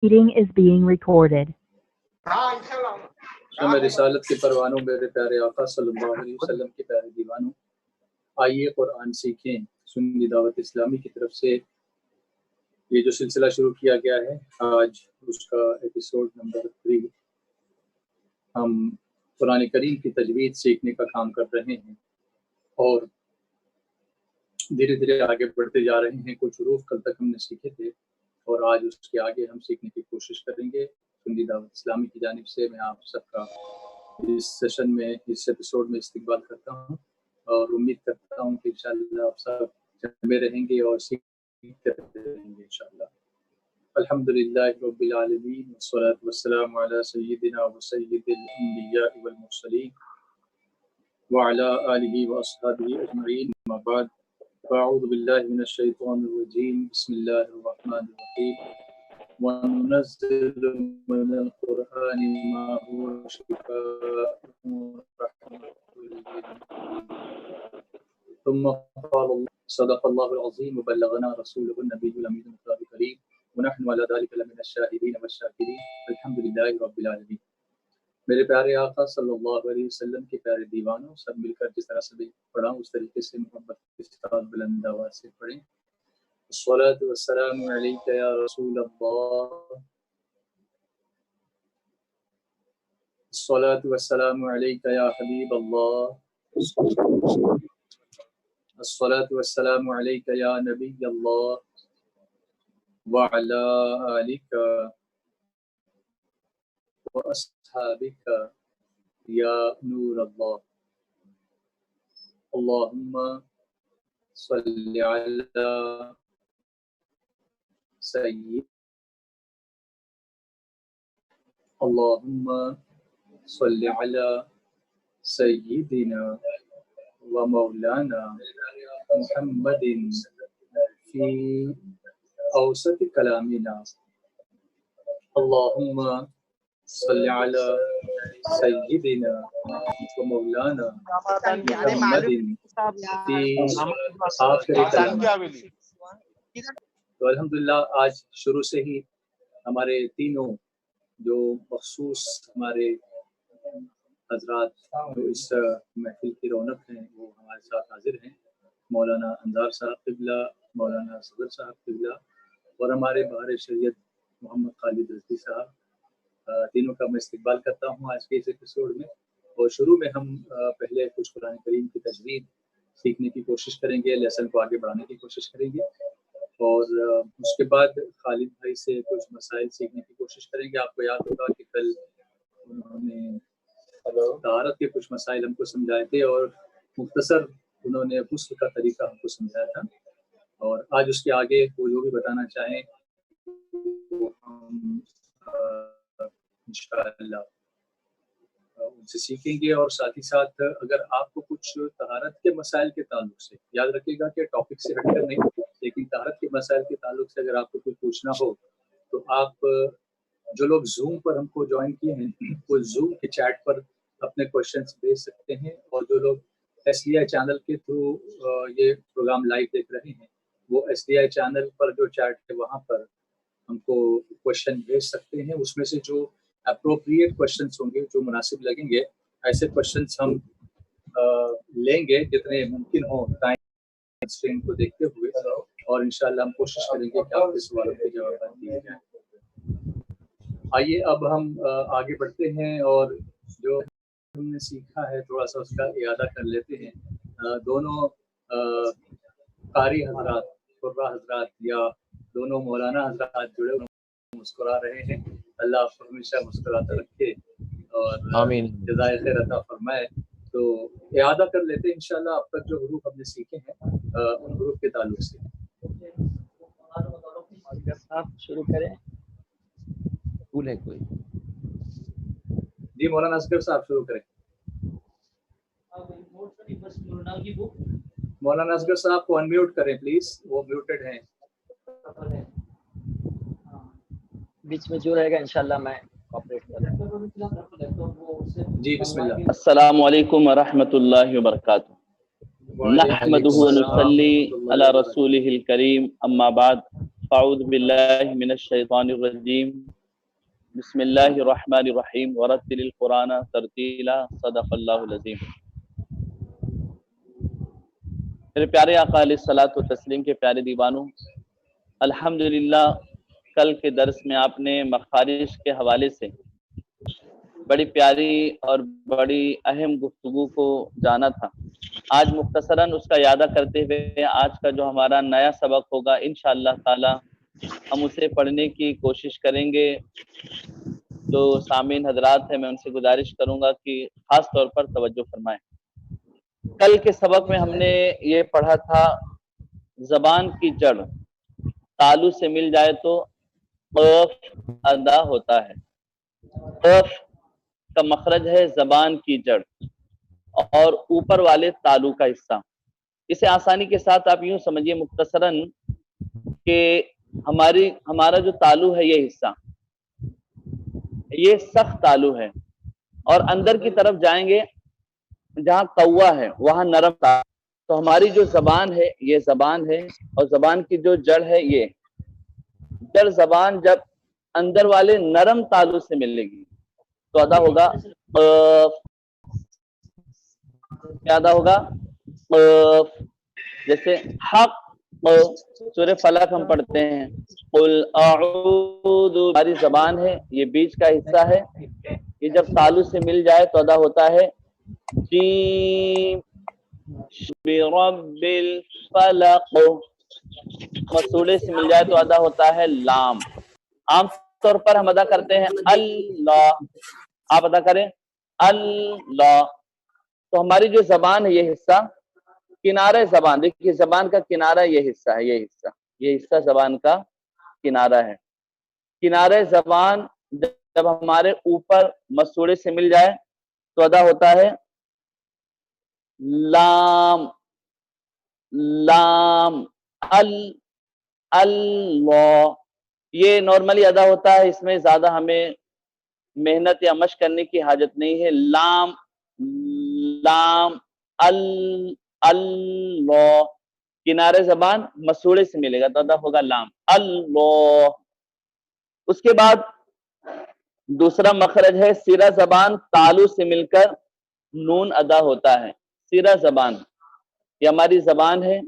Meeting is being recorded. شمع رسالت کے پروانوں، میرے پیارے آقا صلی اللہ علیہ وسلم کے پیارے دیوانوں، آئیے قرآن سیکھیں۔ سنی دعوت اسلامی کی طرف سے یہ جو سلسلہ شروع کیا گیا ہے، آج اس کا ایپیسوڈ نمبر 3۔ ہم قرآن کریم کی تجوید سیکھنے کا کام کر رہے ہیں اور دھیرے دھیرے آگے بڑھتے جا رہے ہیں۔ کچھ حروف کل تک ہم نے سیکھے تھے اور آج اس کے آگے ہم سیکھنے کی کوشش کریں گے۔ سنی دعوت اسلامی کی جانب سے میں آپ سب کا اس سیشن میں، اس ایپیسوڈ میں استقبال کرتا ہوں اور امید کرتا ہوں کہ انشاءاللہ آپ سب جمع رہیں گے اور سیکھتے رہیں گے انشاءاللہ۔ الحمدللہ رب العالمین والصلاة والسلام علی سیدنا و سید الانبیاء والمرسلین وعلی آلہ واصحابہ اجمعین، اما بعد، فاعوذ باللہ من الشیطان الرجیم، بسم اللہ الرحمن الرحیم، وَنُنَزِّلُ مِنَ الْقُرْآنِ مَا هُوَ شِفَاءٌ وَرَحْمَةٌ لِّلْمُؤْمِنِينَ ثم قال صدق الله العظيم وبلغنا رسوله النبي الأمين المصطفى الكريم ونحن على ذلك لمن الشاهدين والشاكرين الحمد لله رب العالمين۔ میرے پیارے آقا صلی اللہ علیہ وسلم کے پیارے دیوانوں، سب مل کر جس طرح سے پڑھا اس طریقے سے محبت کے ساتھ بلند آواز سے پڑھیں۔ الصلاة والسلام عليك يا رسول الله، الصلاة والسلام عليك يا حبيب الله، الصلاة والسلام عليك يا نبي الله وعلى آلك وأصحابك يا نور الله، اللهم صل على سيد، اللهم صل على سيدنا ومولانا محمد في أوسط كلامنا، اللهم صل على سيدنا ومولانا محمد في آخر كلامنا۔ تو الحمدللہ آج شروع سے ہی ہمارے تینوں جو مخصوص ہمارے حضرات جو اس محفل کی رونق ہیں وہ ہمارے ساتھ حاضر ہیں، مولانا انظار صاحب قبلہ، مولانا صدر صاحب قبلہ اور ہمارے بہار شریعت محمد خالد رضوی صاحب، تینوں کا میں استقبال کرتا ہوں آج کے اس ایپیسوڈ میں۔ اور شروع میں ہم پہلے کچھ قرآن کریم کی تجوید سیکھنے کی کوشش کریں گے، لیسن کو آگے بڑھانے کی کوشش کریں گے اور اس کے بعد خالد بھائی سے کچھ مسائل سیکھنے کی کوشش کریں گے۔ آپ کو یاد ہوگا کہ کل انہوں نے طہارت کے کچھ مسائل ہم کو سمجھائے تھے اور مختصر انہوں نے غسل کا طریقہ ہم کو سمجھایا تھا، اور آج اس کے آگے وہ جو بھی بتانا چاہیں وہ ہم انشاءاللہ ان سے سیکھیں گے۔ اور ساتھ ہی ساتھ اگر آپ کو کچھ طہارت کے مسائل کے تعلق سے، یاد رکھیے گا کہ ٹاپک سے ہٹ کر نہیں، لیکن طہارت کے مسائل کے تعلق سے اگر آپ کو کچھ پوچھنا ہو تو آپ جو لوگ زوم پر ہم کو جوائن کیے ہیں وہ زوم کے چیٹ پر اپنے کوشچنس بھیج سکتے ہیں، اور جو لوگ SDI چینل کے تھرو یہ پروگرام لائیو دیکھ رہے ہیں وہ SDI چینل پر جو چیٹ ہے وہاں پر ہم کو کوشچن بھیج سکتے ہیں۔ اس میں سے جو اپروپریٹ کوشچنس ہوں گے، جو مناسب لگیں گے، ایسے کوشچنس ہم لیں گے جتنے ممکن ہوں ٹائم کنسٹرین کو دیکھتے ہوئے، اور انشاءاللہ ہم کوشش کریں گے کہ آپ کے سوالوں کے جوابات دیے جائیں۔ آئیے اب ہم آگے بڑھتے ہیں اور جو ہم نے سیکھا ہے تھوڑا سا اس کا اعادہ کر لیتے ہیں۔ دونوں قاری حضرات، قرہ حضرات یا دونوں مولانا حضرات جڑے ہوئے مسکرا رہے ہیں، اللہ آپ کو ہمیشہ مسکراتا رکھے اور آمین، جزائے خیر عطا فرمائے۔ تو اعادہ کر لیتے ہیں انشاءاللہ اب تک جو حروف ہم نے سیکھے ہیں ان حروف کے تعلق سے۔ شروع کریں، پھول ہے کوئی؟ جی مولانا اصغر صاحب شروع کریں۔ مولانا اصغر صاحب کو انمیوٹ کریں پلیز، وہ میوٹڈ ہیں۔ بیچ میں جو رہے گا انشاءاللہ میں کوآپریٹ کروں۔ جی بسم اللہ۔ السلام علیکم ورحمۃ اللہ وبرکاتہ۔ نحمده ونصلی علی رسولہ الکریم، اما بعد، اعوذ باللہ من الشیطان الرجیم بسم اللہ الرحمن الرحیم ورتل القرآن ترتیلا صدق اللہ العظیم۔ میرے پیارے آقا علیہ الصلوۃ والتسلیم کے پیارے دیوانوں، الحمدللہ کل کے درس میں آپ نے مخارج کے حوالے سے بڑی پیاری اور بڑی اہم گفتگو کو جانا تھا۔ آج مختصراً اس کا اعادہ کرتے ہوئے آج کا جو ہمارا نیا سبق ہوگا انشاءاللہ تعالی ہم اسے پڑھنے کی کوشش کریں گے۔ جو سامعین حضرات ہیں میں ان سے گزارش کروں گا کہ خاص طور پر توجہ فرمائیں۔ کل کے سبق میں ہم نے یہ پڑھا تھا زبان کی جڑ تالو سے مل جائے تو قف ادا ہوتا ہے۔ قف کا مخرج ہے زبان کی جڑ اور اوپر والے تالو کا حصہ۔ اسے آسانی کے ساتھ آپ یوں سمجھیے مختصراً کہ ہمارا جو تالو ہے یہ حصہ یہ سخت تالو ہے، اور اندر کی طرف جائیں گے جہاں قوا ہے وہاں نرم تالو۔ تو ہماری جو زبان ہے یہ زبان ہے، اور زبان کی جو جڑ ہے یہ جڑ زبان جب اندر والے نرم تالو سے ملے گی تو ادا ہوگا قف۔ کیا ادا ہوگا؟ قف۔ جیسے حق سورہ فلق ہم پڑھتے ہیں، قل اعوذ، ہماری زبان ہے یہ بیچ کا حصہ ہے، یہ جب تالو سے مل جائے تو ادا ہوتا ہے جیم، برب الفلق، مسولے سے مل جائے تو ادا ہوتا ہے لام۔ عام طور پر ہم ادا کرتے ہیں اللہ، آپ ادا کریں اللہ۔ تو ہماری جو زبان ہے یہ حصہ کنارہ زبان، دیکھیے زبان کا کنارہ یہ حصہ ہے، یہ حصہ زبان کا کنارہ ہے۔ کنارہ زبان جب ہمارے اوپر مسوڑے سے مل جائے تو ادا ہوتا ہے لام، لام اللہ۔ یہ نارملی ادا ہوتا ہے، اس میں زیادہ ہمیں محنت یا مشق کرنے کی حاجت نہیں ہے۔ لام لام اللہ، کنارے زبان مسوڑے سے ملے گا تو ادا ہوگا لام اللہ۔ اس کے بعد دوسرا مخرج ہے سیرہ زبان تالو سے مل کر نون ادا ہوتا ہے۔ سیرہ زبان یہ ہماری زبان ہے،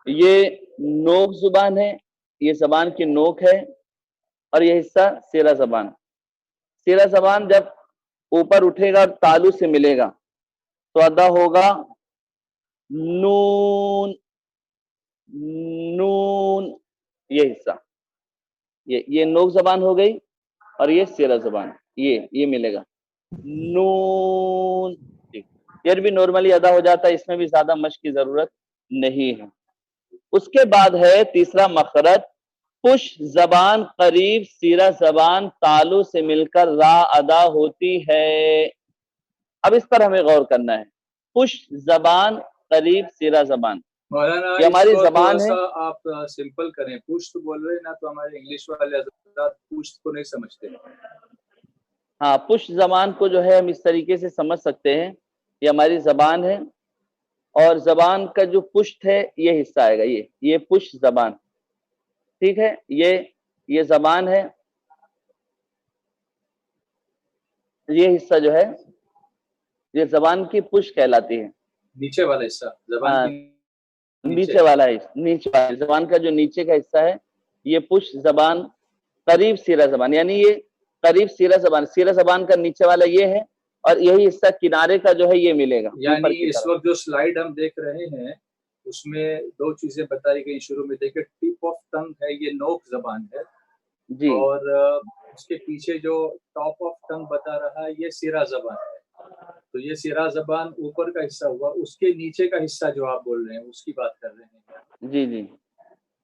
یہ نوک زبان ہے، یہ زبان کی نوک ہے، اور یہ حصہ سیرہ زبان۔ سیرہ زبان جب اوپر اٹھے گا اور تالو سے ملے گا تو ادا ہوگا نون، نون، یہ حصہ یہ نوک زبان ہو گئی، اور یہ سیرہ زبان یہ ملے گا نون۔ یہ بھی نارملی ادا ہو جاتا ہے، اس میں بھی زیادہ مشق کی ضرورت نہیں ہے۔ اس کے بعد ہے تیسرا مخرج پش زبان قریب سیرہ زبان تالو سے مل کر را ادا ہوتی ہے۔ اب اس پر ہمیں غور کرنا ہے، پش زبان قریب سیرہ زبان مولانا یہ ہماری اس کو زبان تھوڑا ہے۔ سا آپ سمپل کریں، پشت بول رہے ہیں نا تو ہمارے انگلش والے حضرات پشت کو نہیں سمجھتے۔ ہاں، پش زبان کو جو ہے ہم اس طریقے سے سمجھ سکتے ہیں، یہ ہماری زبان ہے، اور زبان کا جو پشت ہے یہ حصہ آئے گا، یہ پش زبان، ٹھیک ہے، یہ زبان ہے، یہ حصہ جو ہے یہ زبان کی پش کہلاتی ہے۔ نیچے والا حصہ زبان کی نیچے والا ہے، زبان کا جو نیچے کا حصہ ہے یہ پش زبان قریب سیرہ زبان، یعنی یہ قریب سیرہ زبان کا نیچے والا یہ ہے، اور یہی حصہ کنارے کا جو ہے یہ ملے گا۔ یعنی اس وقت جو سلائیڈ ہم دیکھ رہے ہیں اس میں دو چیزیں بتائی گئی شروع میں، دیکھیں ٹپ آف ٹنگ ہے، یہ نوک زبان ہے جی، اور اس کے پیچھے جو ٹاپ آف ٹنگ بتا رہا ہے یہ سیرہ زبان ہے۔ تو یہ سیرہ زبان اوپر کا حصہ ہوا، اس کے نیچے کا حصہ جو آپ بول رہے ہیں اس کی بات کر رہے ہیں۔ جی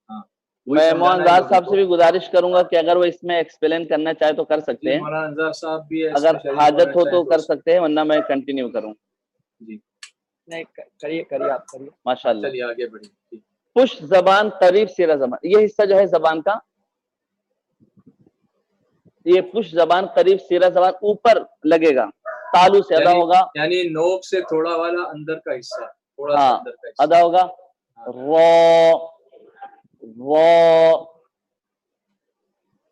ہاں، میں مولانا انصار صاحب سے بھی گزارش کروں گا کہ اگر وہ اس میں ایکسپلین کرنا چاہے تو کر سکتے ہیں، مولانا انصار صاحب بھی اگر حاجت ہو تو کر سکتے ہیں، ورنہ میں کنٹینیو کروں۔ جی نہیں کریے آپ کریے، ماشاء اللہ۔ چلیے آگے بڑھیے۔ پش زبان قریب سیرہ زبان، یہ حصہ جو ہے زبان کا، یہ پش زبان قریب سیرہ زبان اوپر لگے گا، تالو سے ادا ہوگا، یعنی نوک سے تھوڑا والا اندر کا حصہ، تھوڑا سا ہاں اندر کا حصہ ادا ہوگا رو،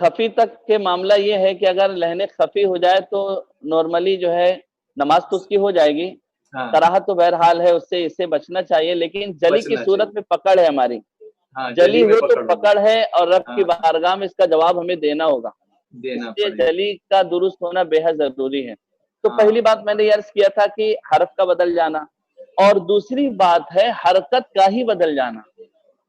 خفی تک کے معاملہ یہ ہے کہ اگر لہن خفی ہو جائے تو نارملی جو ہے نماز تو اس کی ہو جائے گی، ہاں کراہت تو بہرحال ہے، اس سے اسے بچنا چاہیے، لیکن جلی کی بچنا صورت چاہیے. میں پکڑ ہے ہماری، ہاں جلی میں ہو تو پکڑ ہوگی. پکڑ ہے، اور رب کی ہاں بارگاہ میں اس کا جواب ہمیں دینا ہوگا، اس دینا لیے پڑے گا. جلی کا درست ہونا بے حد ضروری ہے۔ تو ہاں پہلی بات میں نے یہ عرض کیا تھا کہ حرف کا بدل جانا، اور دوسری بات ہے حرکت کا ہی بدل جانا،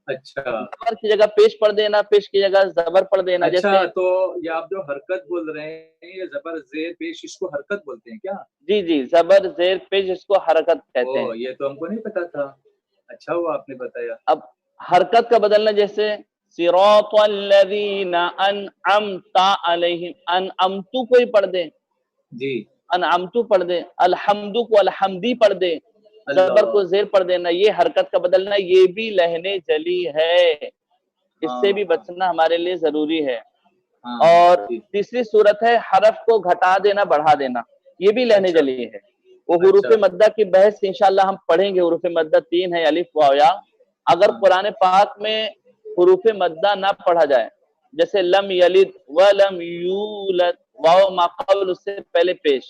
اچھا زبر کی جگہ پیش پڑھ دینا، پیش کی جگہ زبر پڑھ دینا، اچھا. جیسے تو یہ آپ جو حرکت بول رہے ہیں یہ زبر زیر پیش اس کو حرکت بولتے ہیں کیا؟ جی جی زبر زیر پیش اس کو حرکت کہتے ہیں۔ یہ تو ہم کو نہیں پتا تھا، اچھا ہوا آپ نے بتایا. اب حرکت کا بدلنا جیسے صراط الذین انعمت علیہم، انعمتو کوئی پڑھ دے، جی انعمتو پڑھ دے، الحمدو کو الحمدی پڑھ دے، زبر اللہ. کو زیر پڑھ دینا، یہ حرکت کا بدلنا، یہ بھی لہن جلی ہے، اس سے بھی ہاں بچنا ہمارے لیے ضروری ہے۔ ہاں اور جی. تیسری صورت ہے حرف کو گھٹا دینا بڑھا دینا، یہ بھی لہن اچھا جلی ہے۔ وہ حروف اچھا مدہ کی بحث انشاءاللہ ہم پڑھیں گے، حروف مدہ 3 ہے، الف واو یا۔ اگر ہاں قرآن پاک میں حروف مدہ نہ پڑھا جائے، جیسے لم یلد ولم یولد، واو ما قبل اس سے پہلے پیش،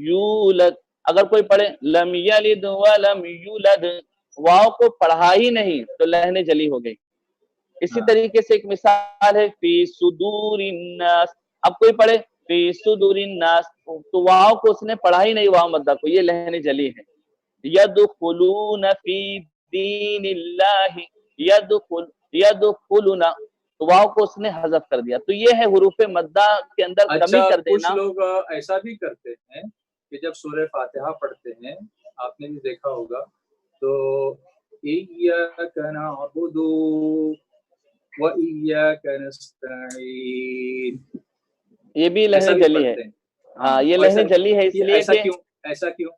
یولد، اگر کوئی پڑھے لم یلد ولم یولد، واو کو پڑھا ہی نہیں تو لہن جلی ہو گئی۔ اسی ہاں طریقے سے ایک مثال ہے فی صدور الناس، اب کوئی پڑھے فی صدور الناس تو واو کو اس نے پڑھا ہی نہیں، واو مدہ کو، یہ لہن جلی ہے۔ یدخلون فی دین اللہ، یدخلون، تو واو کو اس نے حذف کر دیا، تو یہ ہے حروف مدہ کے اندر کمی اچھا. کر کچھ دینا۔ لوگ ایسا بھی کرتے ہیں کہ جب سورہ فاتحہ پڑھتے ہیں، آپ نے بھی دیکھا ہوگا، تو ایاک نعبد و ایاک نستعین یہ بھی ایسا لہن بھی جلی ہے، پڑھتے ہیں. ہاں یہ تو ایسا لہن جلی ہے، اس لیے ایسا کہ کیوں؟ ایسا کیوں؟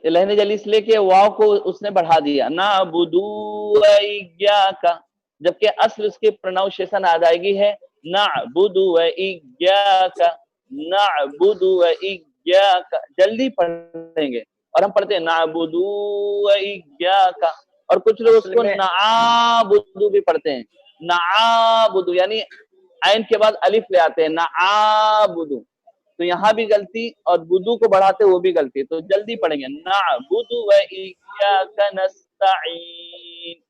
لہن جلی اس لیے کہ واو کو اس نے بڑھا دیا، نعبدو و ایاک، جبکہ اصل اس کی پروناؤنسیشن آ جائے گی ہے نعبدو و ایاک، نعبدو و ایاک، جلدی پڑھیں گے، اور ہم پڑھتے ہیں نعبدو و ایاک، اور کچھ لوگ اس اصل کو میں نعبدو بھی پڑھتے ہیں، نعبدو یعنی عین کے بعد الف لے آتے ہیں، نعبدو، تو یہاں بھی غلطی، اور بدو کو بڑھاتے وہ بھی غلطی، تو جلدی پڑھیں گے نعبد و ایاک نستعین۔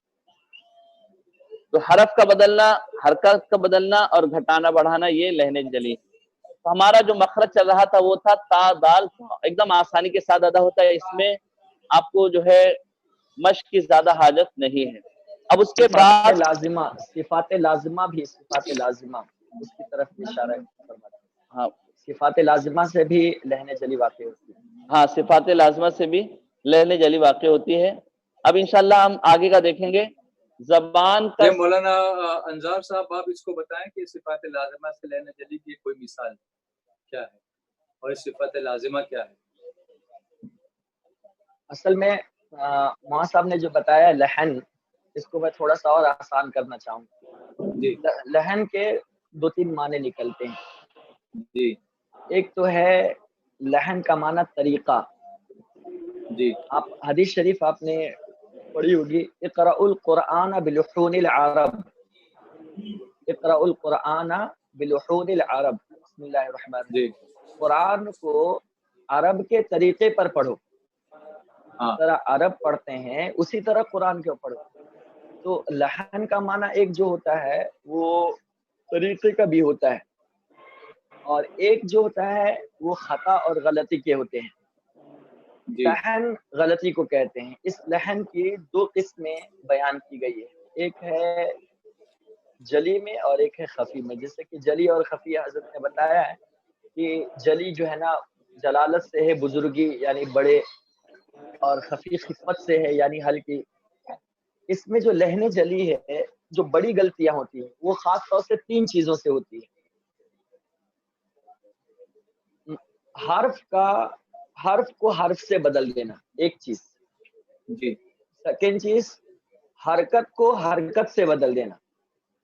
تو حرف کا بدلنا، حرکت کا بدلنا اور گھٹانا بڑھانا، یہ لہن جلی۔ تو ہمارا جو مخرج چل رہا تھا وہ تھا تا دال، ایک دم آسانی کے ساتھ ادا ہوتا ہے، اس میں آپ کو جو ہے مشق کی زیادہ حاجت نہیں ہے۔ اب اس کے صفات بعد لازمہ، صفات لازمہ بھی، صفات لازمہ اس کی طرف اشارہ فرماتا ہے، ہاں صفات لازمہ سے بھی لہن جلی واقع ہوتی ہے۔ ہاں صفات لازمہ سے بھی لہن جلی واقع ہوتی ہے۔ اب انشاءاللہ ہم آگے کا دیکھیں گے، زبان کا یہ مولانا انصار صاحب آپ اس کو بتائیں کہ صفات لازمہ سے لہن جلی کی کوئی مثال کیا ہے، اور اس صفت لازمہ کیا ہے؟ اصل میں وہاں صاحب نے جو بتایا لہن، اس کو میں تھوڑا سا اور آسان کرنا چاہوں گا۔ جی لہن کے 2-3 معنی نکلتے ہیں۔ جی ایک تو ہے لہن کا معنی طریقہ، جی آپ حدیث شریف آپ نے پڑھی ہوگی، اقرأ القرآن بلحون العرب، اقرأ القرآن بلحون العرب، بسم اللہ الرحمن الرحیم، جی قرآن کو عرب کے طریقے پر پڑھو، ہاں جس طرح عرب پڑھتے ہیں اسی طرح قرآن کو پڑھو۔ تو لحن کا معنی ایک جو ہوتا ہے وہ طریقے کا بھی ہوتا ہے، اور ایک جو ہوتا ہے وہ خطا اور غلطی کے ہوتے ہیں۔ جی لحن غلطی کو کہتے ہیں۔ اس لحن کی 2 قسمیں بیان کی گئی ہے، ایک ہے جلی میں اور ایک ہے خفی میں۔ جیسے کہ جلی اور خفی حضرت نے بتایا ہے کہ جلی جو ہے نا جلالت سے ہے، بزرگی یعنی بڑے، اور خفی خفت سے ہے یعنی ہلکی۔ اس میں جو لہن جلی ہے، جو بڑی غلطیاں ہوتی ہیں وہ خاص طور سے 3 چیزوں سے ہوتی ہیں۔ حرف کو حرف سے بدل دینا ایک چیز، جی سیکنڈ چیز حرکت کو حرکت سے بدل دینا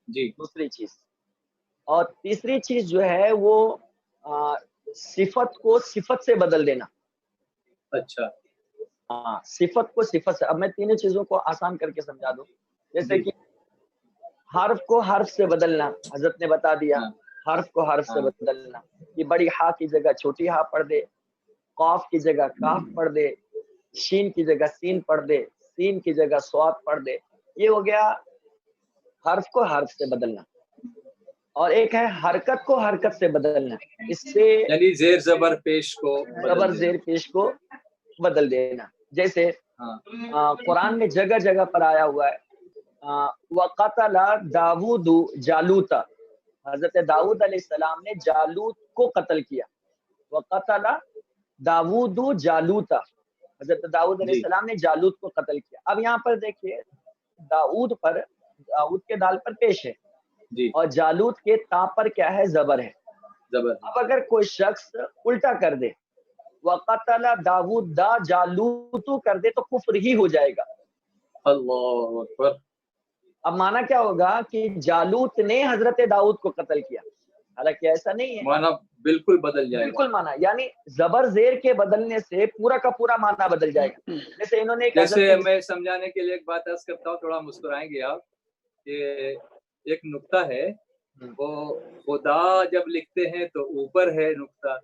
جی دوسری چیز، اور تیسری چیز جو ہے وہ صفت کو صفت سے بدل دینا۔ اچھا ہاں صفت کو صفت سے، اب میں تینوں چیزوں کو آسان کر کے سمجھا دوں۔ جیسے جی کہ حرف کو حرف سے بدلنا حضرت نے بتا دیا، ہاں حرف کو حرف سے بدلنا، کہ بڑی ہا کی جگہ چھوٹی ہا پڑھ دے، قاف کی جگہ کاف پڑھ دے، شین کی جگہ سین پڑھ دے، سین کی جگہ صاد پڑھ دے، یہ ہو گیا حرف کو حرف سے بدلنا. اور ایک ہے حرکت کو حرکت سے بدلنا، اس سے یعنی زیر زبر پیش کو زبر زیر پیش کو بدل دینا. جیسے قرآن میں جگہ جگہ پر آیا ہوا ہے وَقَتَلَ داود جالوت، حضرت داؤد علیہ السلام نے جالوت کو قتل کیا. وَقَتَلَ داود جالوت، حضرت داؤد علیہ السلام نے جالوت کو قتل کیا. اب یہاں پر دیکھیے داؤد کے دال پر پیش ہے اور جالوت کے تا پر کیا ہے؟ زبر ہے. اب اگر کوئی شخص الٹا کر دے وَقَتَلَ داود دا جالوت کر دے تو کفر ہی ہو جائے گا. اللہ اکبر. اب مانا کیا ہوگا کہ جالوت نے حضرت داؤد کو قتل کیا، حالانکہ ایسا نہیں ہے. مانا بالکل بدل جائے گا. بالکل مانا، یعنی زبر زیر کے بدلنے سے پورا کا پورا مانا بدل جائے گا. جیسے انہوں نے جیسے میں سمجھانے کے لیے ایک بات عرض کرتا ہوں، تھوڑا مسکرائیں گے آپ، کہ ایک نقطہ ہے، وہ خدا جب لکھتے ہیں تو اوپر ہے نقطہ،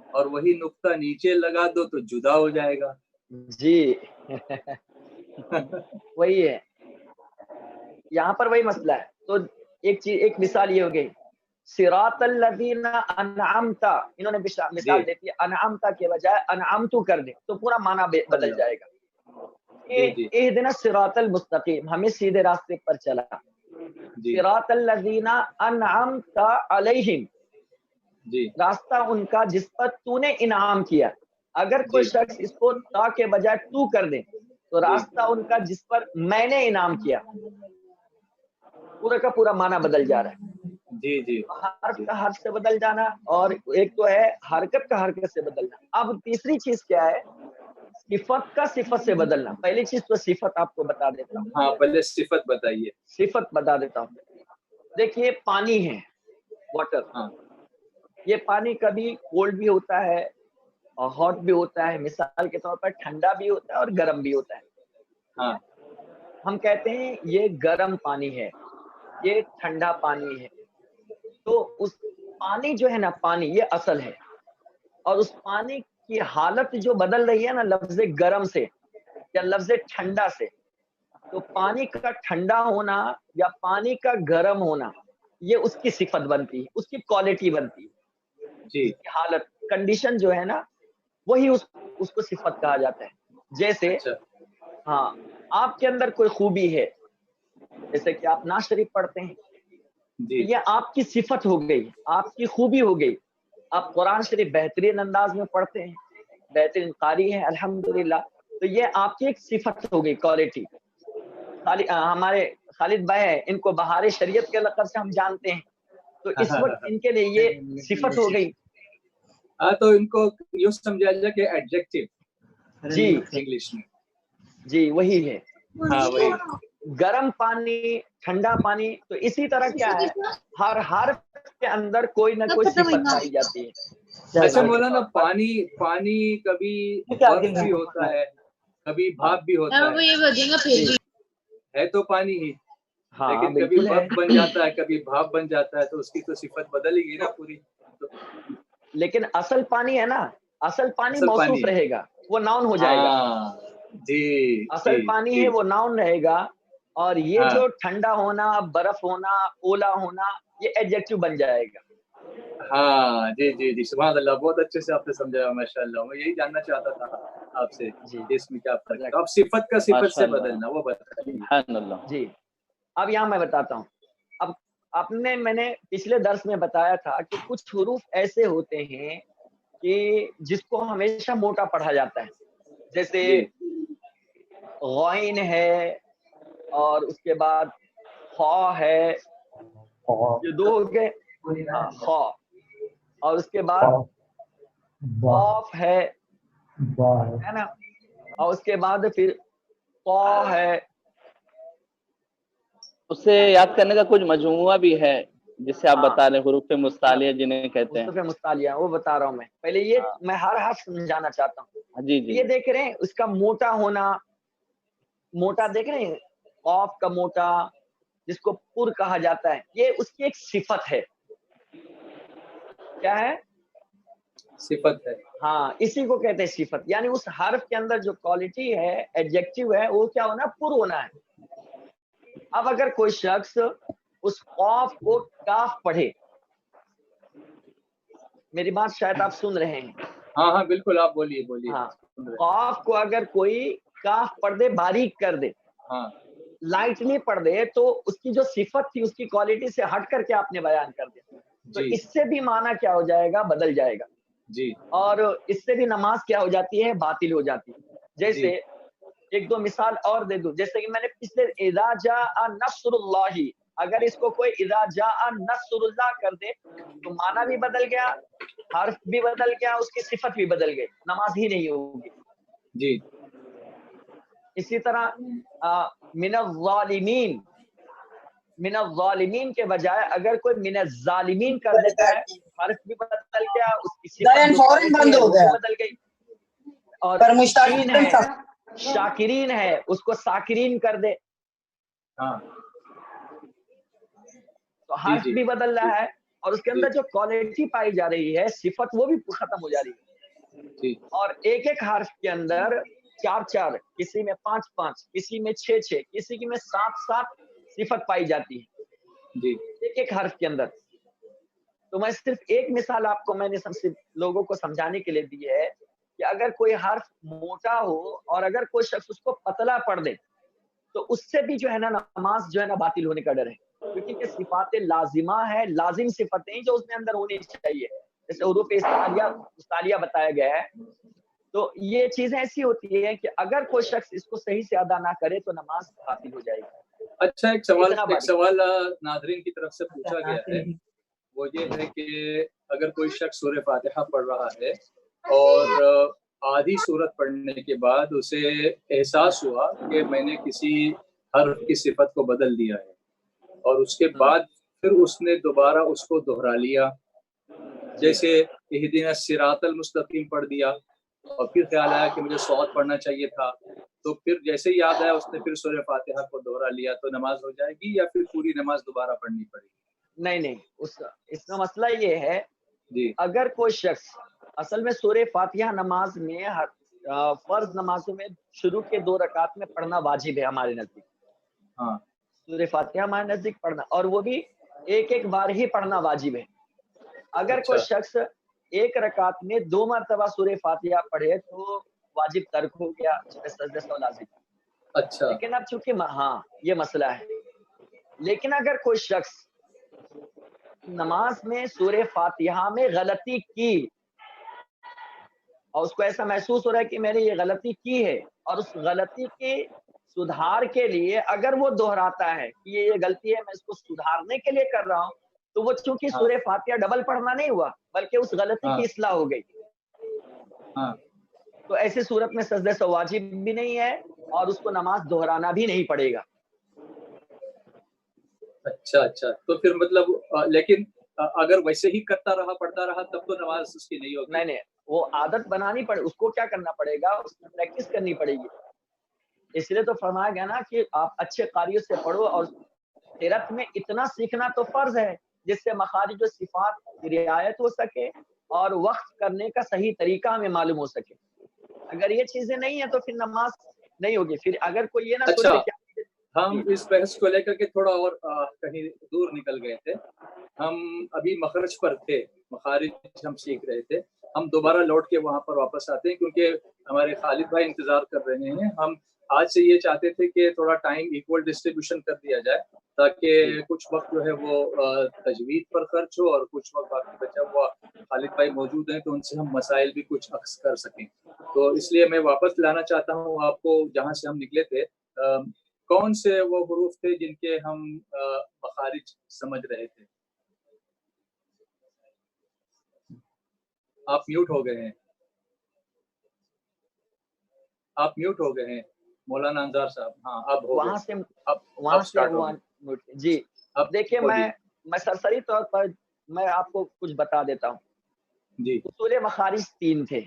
اور وہی نقطہ نیچے لگا دو تو جدا ہو جائے گا. جی وہی ہے، یہاں پر وہی مسئلہ ہے. تو ایک مثال یہ ہو گئی صراط الذین انعمت، انہوں نے مثال دیتی ہے انعمت کے بجائے انعمت کر دیں تو پورا معنی بدل جائے گا. اہدنا الصراط المستقیم، ہمیں سیدھے راستے پر چلا. صراط الذین انعمت علیہم، راستہ ان کا جس پر تو نے انعام کیا. اگر کوئی شخص اس کو تا کے بجائے تو کر دے تو راستہ ان کا جس پر میں نے انعام کیا، پورا کا پورا معنی بدل جا رہا ہے. حرف کا حرف سے بدل جانا، اور ایک تو ہے حرکت کا حرکت سے بدلنا. اب تیسری چیز کیا ہے؟ صفت کا صفت سے بدلنا. پہلی چیز تو صفت آپ کو بتا دیتا ہوں. ہاں پہلے صفت بتائیے. صفت بتا دیتا ہوں. دیکھیے پانی ہے، واٹر، یہ پانی کبھی کولڈ بھی ہوتا ہے اور ہاٹ بھی ہوتا ہے. مثال کے طور پر ٹھنڈا بھی ہوتا ہے اور گرم بھی ہوتا ہے. ہم کہتے ہیں یہ گرم پانی ہے، یہ ٹھنڈا پانی ہے. تو اس پانی جو ہے نا، پانی یہ اصل ہے، اور اس پانی کی حالت جو بدل رہی ہے نا لفظ گرم سے یا لفظ ٹھنڈا سے، تو پانی کا ٹھنڈا ہونا یا پانی کا گرم ہونا یہ اس کی صفت بنتی ہے، اس کی کوالٹی بنتی ہے. اس کی حالت، کنڈیشن جو ہے نا، وہی اس کو صفت کہا جاتا ہے. جیسے ہاں آپ کے اندر کوئی خوبی ہے، جیسے کہ آپ نعت شریف پڑھتے ہیں، یہ آپ کی صفت ہو گئی، آپ کی خوبی ہو گئی. آپ قرآن شریف بہترین انداز میں پڑھتے ہیں، بہترین قاری ہیں الحمدللہ، تو یہ آپ کی ایک صفت ہو گئی، کوالٹی. ہمارے خالد بھائی ہیں، ان کو بہار شریعت کے لقب سے ہم جانتے ہیں، تو اس وقت ان کے لیے یہ صفت ہو گئی. تو ان کو یوں سمجھا جائے کہ ایڈجیکٹو جی انگلش میں. جی وہی ہے. ہاں وہی. گرم پانی، ٹھنڈا پانی، تو اسی طرح کیا ہے، ہر حرف کے اندر کوئی نہ کوئی صفت پائی جاتی ہے. اچھا مولانا، پانی کبھی برف بھی ہوتا ہے، کبھی بھاپ بھی ہوتا ہے تو پانی ہی، لیکن کبھی برف بن جاتا ہے، کبھی بھاپ بن جاتا ہے، تو اس کی تو صفت بدل گی نا پوری. لیکن اصل پانی ہے نا، اصل پانی موصوف رہے گا، وہ ناؤن ہو جائے گا. اصل پانی ہے وہ ناؤن رہے گا، اور یہ جو ٹھنڈا ہونا، برف ہونا، اولا ہونا، یہ ایڈجیکٹو بن جائے گا. ہاں جی سبحان اللہ، بہت اچھے سے آپ نے سمجھایا، ماشاء اللہ. میں یہی جاننا چاہتا تھا آپ سے اس میں کیا فرق ہے. اب صفت کا صفت سے بدلنا، وہ بتائیے. جی اب یہاں میں بتاتا ہوں. اب میں نے پچھلے درس میں بتایا تھا کہ کچھ حروف ایسے ہوتے ہیں کہ جس کو ہمیشہ موٹا پڑھا جاتا ہے، جیسے غین ہے، اور اس کے بعد خا ہے، یہ دو ہو گئے. خا، اور اس کے بعد قاف ہے نا، اور اس کے بعد پھر قا ہے. اسے یاد کرنے کا کچھ مجموعہ بھی ہے جسے آپ بتا رہے ہیں، حروف مستعلیہ جنہیں کہتے ہیں. حروف مستعلیہ وہ بتا رہا ہوں میں. پہلے یہ میں ہر حرف سمجھانا چاہتا ہوں. جی یہ دیکھ رہے ہیں اس کا موٹا ہونا، موٹا دیکھ رہے ہیں، قاف کا موٹا جس کو پر کہا جاتا ہے، یہ اس کی ایک صفت ہے. کیا ہے؟ صفت ہے. ہاں اسی کو کہتے ہیں صفت. یعنی اس حرف کے اندر جو کوالٹی ہے، ایڈجیکٹو ہے، وہ کیا ہونا ہے؟ پر ہونا ہے. اب اگر کوئی شخص اس قاف کو کاف پڑھے، میری بات شاید آپ سن رہے ہیں. ہاں ہاں بالکل، آپ بولیے بولیے. ہاں قاف کو اگر کوئی کاف پڑھ دے، باریک کر دے، ہاں لائٹلی پڑھ دے، تو اس کی جو صفت تھی اس کی کوالٹی سے ہٹ کر کے آپ نے بیان کر دیا، تو جی اس سے بھی معنی کیا ہو جائے گا؟ بدل جائے گا. جی اور اس سے بھی نماز کیا ہو جاتی ہے؟ باطل ہو جاتی ہے. جیسے ایک دو مثال اور دے دوں. جیسے کہ میں نے پچھلے اذا جاء نصر اللہ، اگر اس کو کوئی اذا جاء نصر اللہ کر دے تو معنی بھی بدل گیا، حرف بھی بدل گیا، اس کی صفت بھی بدل گئی، نماز ہی نہیں ہوگی. جی اسی طرح من الظالمین، من الظالمین کے بجائے اگر کوئی من الظالمین کر دیتا ہے، حرف بھی بدل گیا، اس کی صفت جو quality ہے وہ بھی بدل گئی. اور شین ہے، شاکرین ہے، اس کو ساکرین کر دے ہاں تو حرف بھی بدل رہا ہے، اور اس کے اندر جو کوالٹی پائی جا رہی ہے، صفت، وہ بھی ختم ہو جا رہی ہے. جی اور ایک ایک حرف کے اندر 4 کسی میں 5 کسی میں 6 کسی میں 7 صفت پائی جاتی ہے جی ایک ایک حرف کے اندر. تو میں صرف ایک مثال آپ کو میں نے سب سے لوگوں کو سمجھانے کے لیے دی ہے کہ اگر کوئی حرف موٹا ہو اور اگر کوئی شخص اس کو پتلا پڑھ دے تو اس سے بھی جو ہے نا نماز جو ہے نا باطل ہونے کا ڈر ہے، کیونکہ یہ صفات لازمہ ہے، لازم صفتیں جو اس میں اندر ہونی چاہیے. جیسے حروف استعالیہ بتایا گیا ہے. تو یہ چیزیں ایسی ہوتی ہے کہ اگر کوئی شخص اس کو صحیح سے ادا نہ کرے تو نماز باطل ہو جائے گی. اچھا، ایک سوال ناظرین کی طرف سے پوچھا گیا ہے، وہ یہ ہے کہ اگر کوئی شخص سورہ فاتحہ پڑھ رہا ہے اور آدھی سورت پڑھنے کے بعد اسے احساس ہوا کہ میں نے کسی حرف کی صفت کو بدل دیا ہے، اور اس کے بعد پھر اس نے دوبارہ اس کو دہرا لیا، جیسے اہدنا الصراط المستقیم پڑھ دیا، اور پھر خیال آیا کہ مجھے صاد پڑھنا چاہیے تھا، تو پھر جیسے ہی یاد آیا اس نے پھر سورہ فاتحہ کو دوہرا لیا، تو نماز ہو جائے گی یا پھر پوری نماز دوبارہ پڑھنی پڑے گی؟ نہیں، اس کا مسئلہ یہ ہے، جی اگر کوئی شخص اصل میں سورہ فاتحہ نماز میں فرض نمازوں میں شروع کے 2 رکعت میں پڑھنا واجب ہے ہمارے نزدیک. ہاں سورہ فاتحہ ہمارے نزدیک پڑھنا، اور وہ بھی ایک بار ہی پڑھنا واجب ہے. اگر کوئی شخص ایک رکعت میں 2 مرتبہ سورہ فاتحہ پڑھے تو واجب ترک ہو گیا، اس پہ سجدہ سہو لازم. اچھا لیکن اب چونکہ ہاں یہ مسئلہ ہے، لیکن اگر کوئی شخص نماز میں سورہ فاتحہ میں غلطی کی اور اس کو ایسا محسوس ہو رہا ہے کہ میں نے یہ غلطی کی ہے، اور اس غلطی کے سدھار کے لیے اگر وہ دہراتا ہے کہ یہ غلطی ہے میں اس کو سدھارنے کے لیے کر رہا ہوں، تو وہ چونکہ سورہ فاتحہ ڈبل پڑھنا نہیں ہوا بلکہ اس غلطی کی اصلاح ہو گئی. تو ایسی صورت میں سجدہ سہو واجب بھی نہیں ہے اور اس کو نماز دہرانا بھی نہیں پڑے گا. اچھا تو پھر مطلب لیکن اگر ویسے ہی کرتا رہا پڑھتا رہا تب تو نماز اس کی نہیں ہوگی. نہیں، وہ عادت بنانی پڑے، اس کو کیا کرنا پڑے گا، اس کی پریکٹس کرنی پڑے گی. اس لیے تو فرمایا گیا نا کہ آپ اچھے قاریوں سے پڑھو، اور قرأت میں اتنا سیکھنا تو فرض ہے جس سے مخارج و صفات کی رعایت ہو سکے اور وقت کرنے کا صحیح طریقہ ہمیں معلوم ہو سکے. اگر یہ چیزیں نہیں ہیں تو پھر نماز نہیں ہوگی. پھر اگر کوئی یہ نہ سوچے کیا ہم اس بحث کو لے کر کے تھوڑا اور کہیں دور نکل گئے تھے. ہم ابھی مخرج پر تھے، مخارج ہم سیکھ رہے تھے. ہم دوبارہ لوٹ کے وہاں پر واپس آتے ہیں کیونکہ ہمارے خالد بھائی انتظار کر رہے ہیں. ہم آج سے یہ چاہتے تھے کہ تھوڑا ٹائم ایکول ڈسٹریبیوشن کر دیا جائے تاکہ کچھ وقت جو ہے وہ تجوید پر خرچ ہو اور کچھ وقت باقی بچا ہوا خالد بھائی موجود ہیں تو ان سے ہم مسائل بھی کچھ عکس کر سکیں. تو اس لیے میں واپس لانا چاہتا ہوں آپ کو جہاں سے ہم نکلے تھے. کون سے وہ حروف تھے جن کے ہم مخارج سمجھ رہے تھے؟ آپ میوٹ ہو گئے ہیں، آپ میوٹ ہو گئے ہیں مولانا انصار صاحب. ہاں اب ہو گئے. وہاں سے جی دیکھیے، میں سرسری طور پر میں آپ کو کچھ بتا دیتا ہوں. جی اصول مخارج 3 تھے.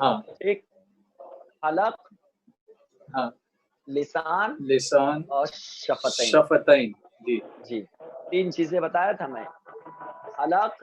ہاں، ایک حلق، ہاں، لسان اور شفتین. جی 3 چیزیں بتایا تھا میں. حلق،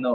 9।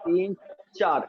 3 4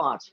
5।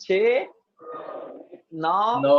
6 9 9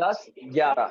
10 11,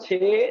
6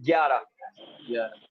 11।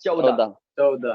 14।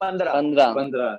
15।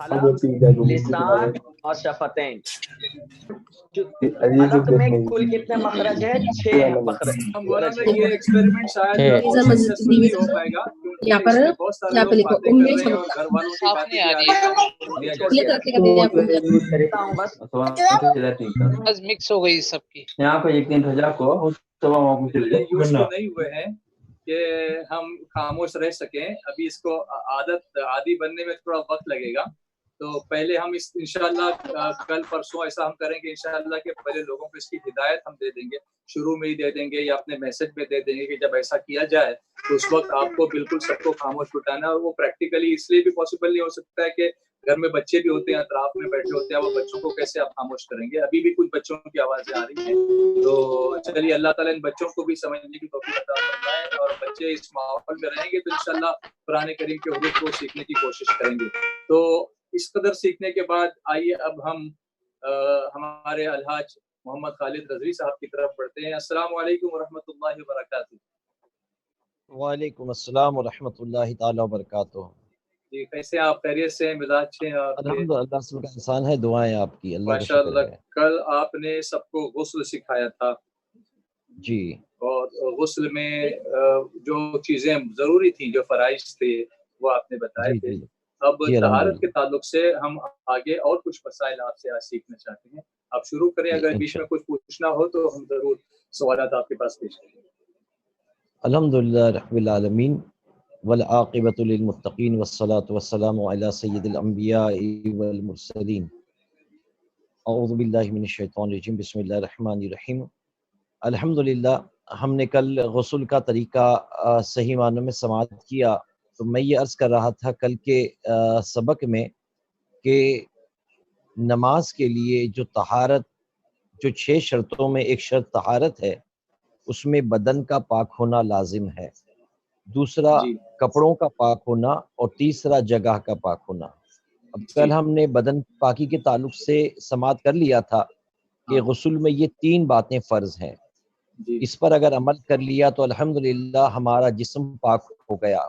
حلق، لسان اور شفتین. حلق میں کل کتنے مخرج ہے؟ 6 مخرج. مولانا یہ ایکسپیریمنٹ شاید ہے. سکسیسفل نہیں ہو پائے گا کیونکہ یہاں پر اس میں بہت سارے یہاں پہ لوگ لکھو باتیں ام کر رہے ہیں اور گھر والوں کی باتیں بھی آ رہی ہیں. یہ کرتے کرتے ہوں بس. بس مکس ہو گئی سب کی. یہاں پہ ایک دن رجا کو یوز تو نہیں ہوئے ہیں کہ ہم خاموش رہ سکیں. ابھی اس کو عادی بننے میں تھوڑا وقت لگے گا. تو پہلے ہم اس انشاءاللہ کل پرسوں ایسا ہم کریں گے انشاءاللہ کہ پہلے لوگوں کو اس کی ہدایت ہم دے دیں گے, شروع میں ہی دے دیں گے یا اپنے میسج میں دے دیں گے کہ جب ایسا کیا جائے تو اس وقت آپ کو بالکل سب کو خاموش بٹانا ہے. اور وہ پریکٹیکلی اس لیے بھی پاسبل نہیں ہو سکتا ہے کہ گھر میں بچے بھی ہوتے ہیں, اطراف میں بیٹھے ہوتے ہیں, وہ بچوں کو کیسے آپ خاموش کریں گے. ابھی بھی کچھ بچوں کی آوازیں آ رہی ہیں. تو چلیے اللہ تعالیٰ ان بچوں کو بھی سمجھنے کی توفیق عطا فرمائے اور بچے اس ماحول میں رہیں گے تو انشاءاللہ قرآن کریم کے حروف کو سیکھنے کی کوشش کریں گے. تو اس قدر سیکھنے کے بعد آئیے اب ہم ہمارے الحاج محمد خالد رضوی صاحب کی طرف بڑھتے ہیں. السلام علیکم ورحمۃ اللہ وبرکاتہ. وعلیکم السلام ورحمۃ اللہ تعالی وبرکاتہ. جی کیسے آپ؟ خیریت سے ہیں؟ مزاج اچھے ہیں آپ کے؟ الحمدللہ سب کا احسان ہے, دعائیں آپ کی. اللہ کا ماشاء شکر اللہ. ہے. کل آپ نے سب کو غسل سکھایا تھا جی. اور غسل میں جو چیزیں ضروری تھیں, جو فرائض تھے وہ آپ نے بتائے جی تھے. جی اب جی طہارت کے تعلق سے ہم آگے اور کچھ مسائل آپ سے آج سیکھنا چاہتے ہیں. آپ شروع کریں, اگر بیچ میں کچھ پوچھنا ہو تو ہم ضرور سوالات آپ کے پاس پیش کریں. الحمدللہ رب العالمین والعاقبۃ للمتقین والصلاۃ والسلام علی سید الانبیاء والمرسلین. اعوذ باللہ من الشیطان الرجیم. بسم اللہ الرحمن الرحیم. الحمدللہ ہم نے کل غسل کا طریقہ صحیح معنوں میں سماعت کیا. تو میں یہ عرض کر رہا تھا کل کے سبق میں کہ نماز کے لیے جو طہارت, جو 6 شرطوں میں ایک شرط طہارت ہے, اس میں بدن کا پاک ہونا لازم ہے, دوسرا جی کپڑوں کا پاک ہونا, اور تیسرا جگہ کا پاک ہونا. اب کل ہم نے بدن پاکی کے تعلق سے سماعت کر لیا تھا کہ غسل میں یہ 3 باتیں فرض ہیں. جی اس پر اگر عمل کر لیا تو الحمدللہ ہمارا جسم پاک ہو گیا.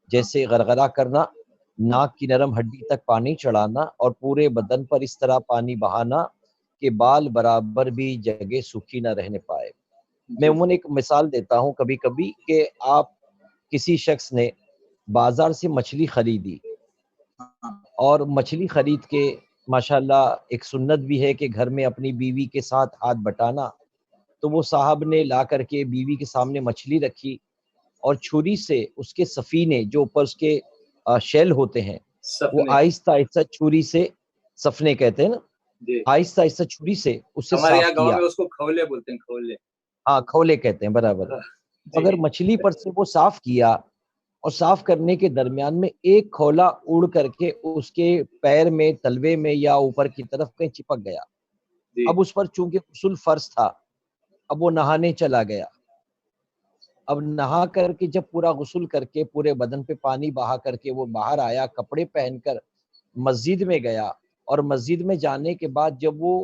جیسے غرغرہ کرنا, ناک کی نرم ہڈی تک پانی چڑھانا, اور پورے بدن پر اس طرح پانی بہانا کہ بال برابر بھی جگہ سوکھی نہ رہنے پائے. میں عموماً ایک مثال دیتا ہوں کبھی کبھی کہ آپ کسی شخص نے بازار سے مچھلی خریدی اور مچھلی خرید کے ماشاءاللہ ایک سنت بھی ہے کہ گھر میں اپنی بیوی کے ساتھ ہاتھ بٹانا. تو وہ صاحب نے لا کر کے بیوی کے سامنے مچھلی رکھی اور چھری سے اس کے سفینے جو اوپر اس کے شیل ہوتے ہیں وہ آہستہ آہستہ چھری سے, سفنے کہتے ہیں نا, آہستہ آہستہ چھری سے اس سے ہمارے صاف یہاں گاؤں کیا. میں اس کو کھولے بولتے ہیں, کھولے. ہاں کھولے کہتے ہیں, برابر. اگر مچھلی پر سے وہ صاف کیا اور صاف کرنے کے درمیان میں ایک کھولا اڑ کر کے اس کے پیر میں, تلوے میں یا اوپر کی طرف کہیں چپک گیا. اب اس پر چونکہ غسل فرض تھا, اب وہ نہانے چلا گیا. اب نہا کر کے جب پورا غسل کر کے پورے بدن پہ پانی بہا کر کے وہ باہر آیا, کپڑے پہن کر مسجد میں گیا, اور مسجد میں جانے کے بعد جب وہ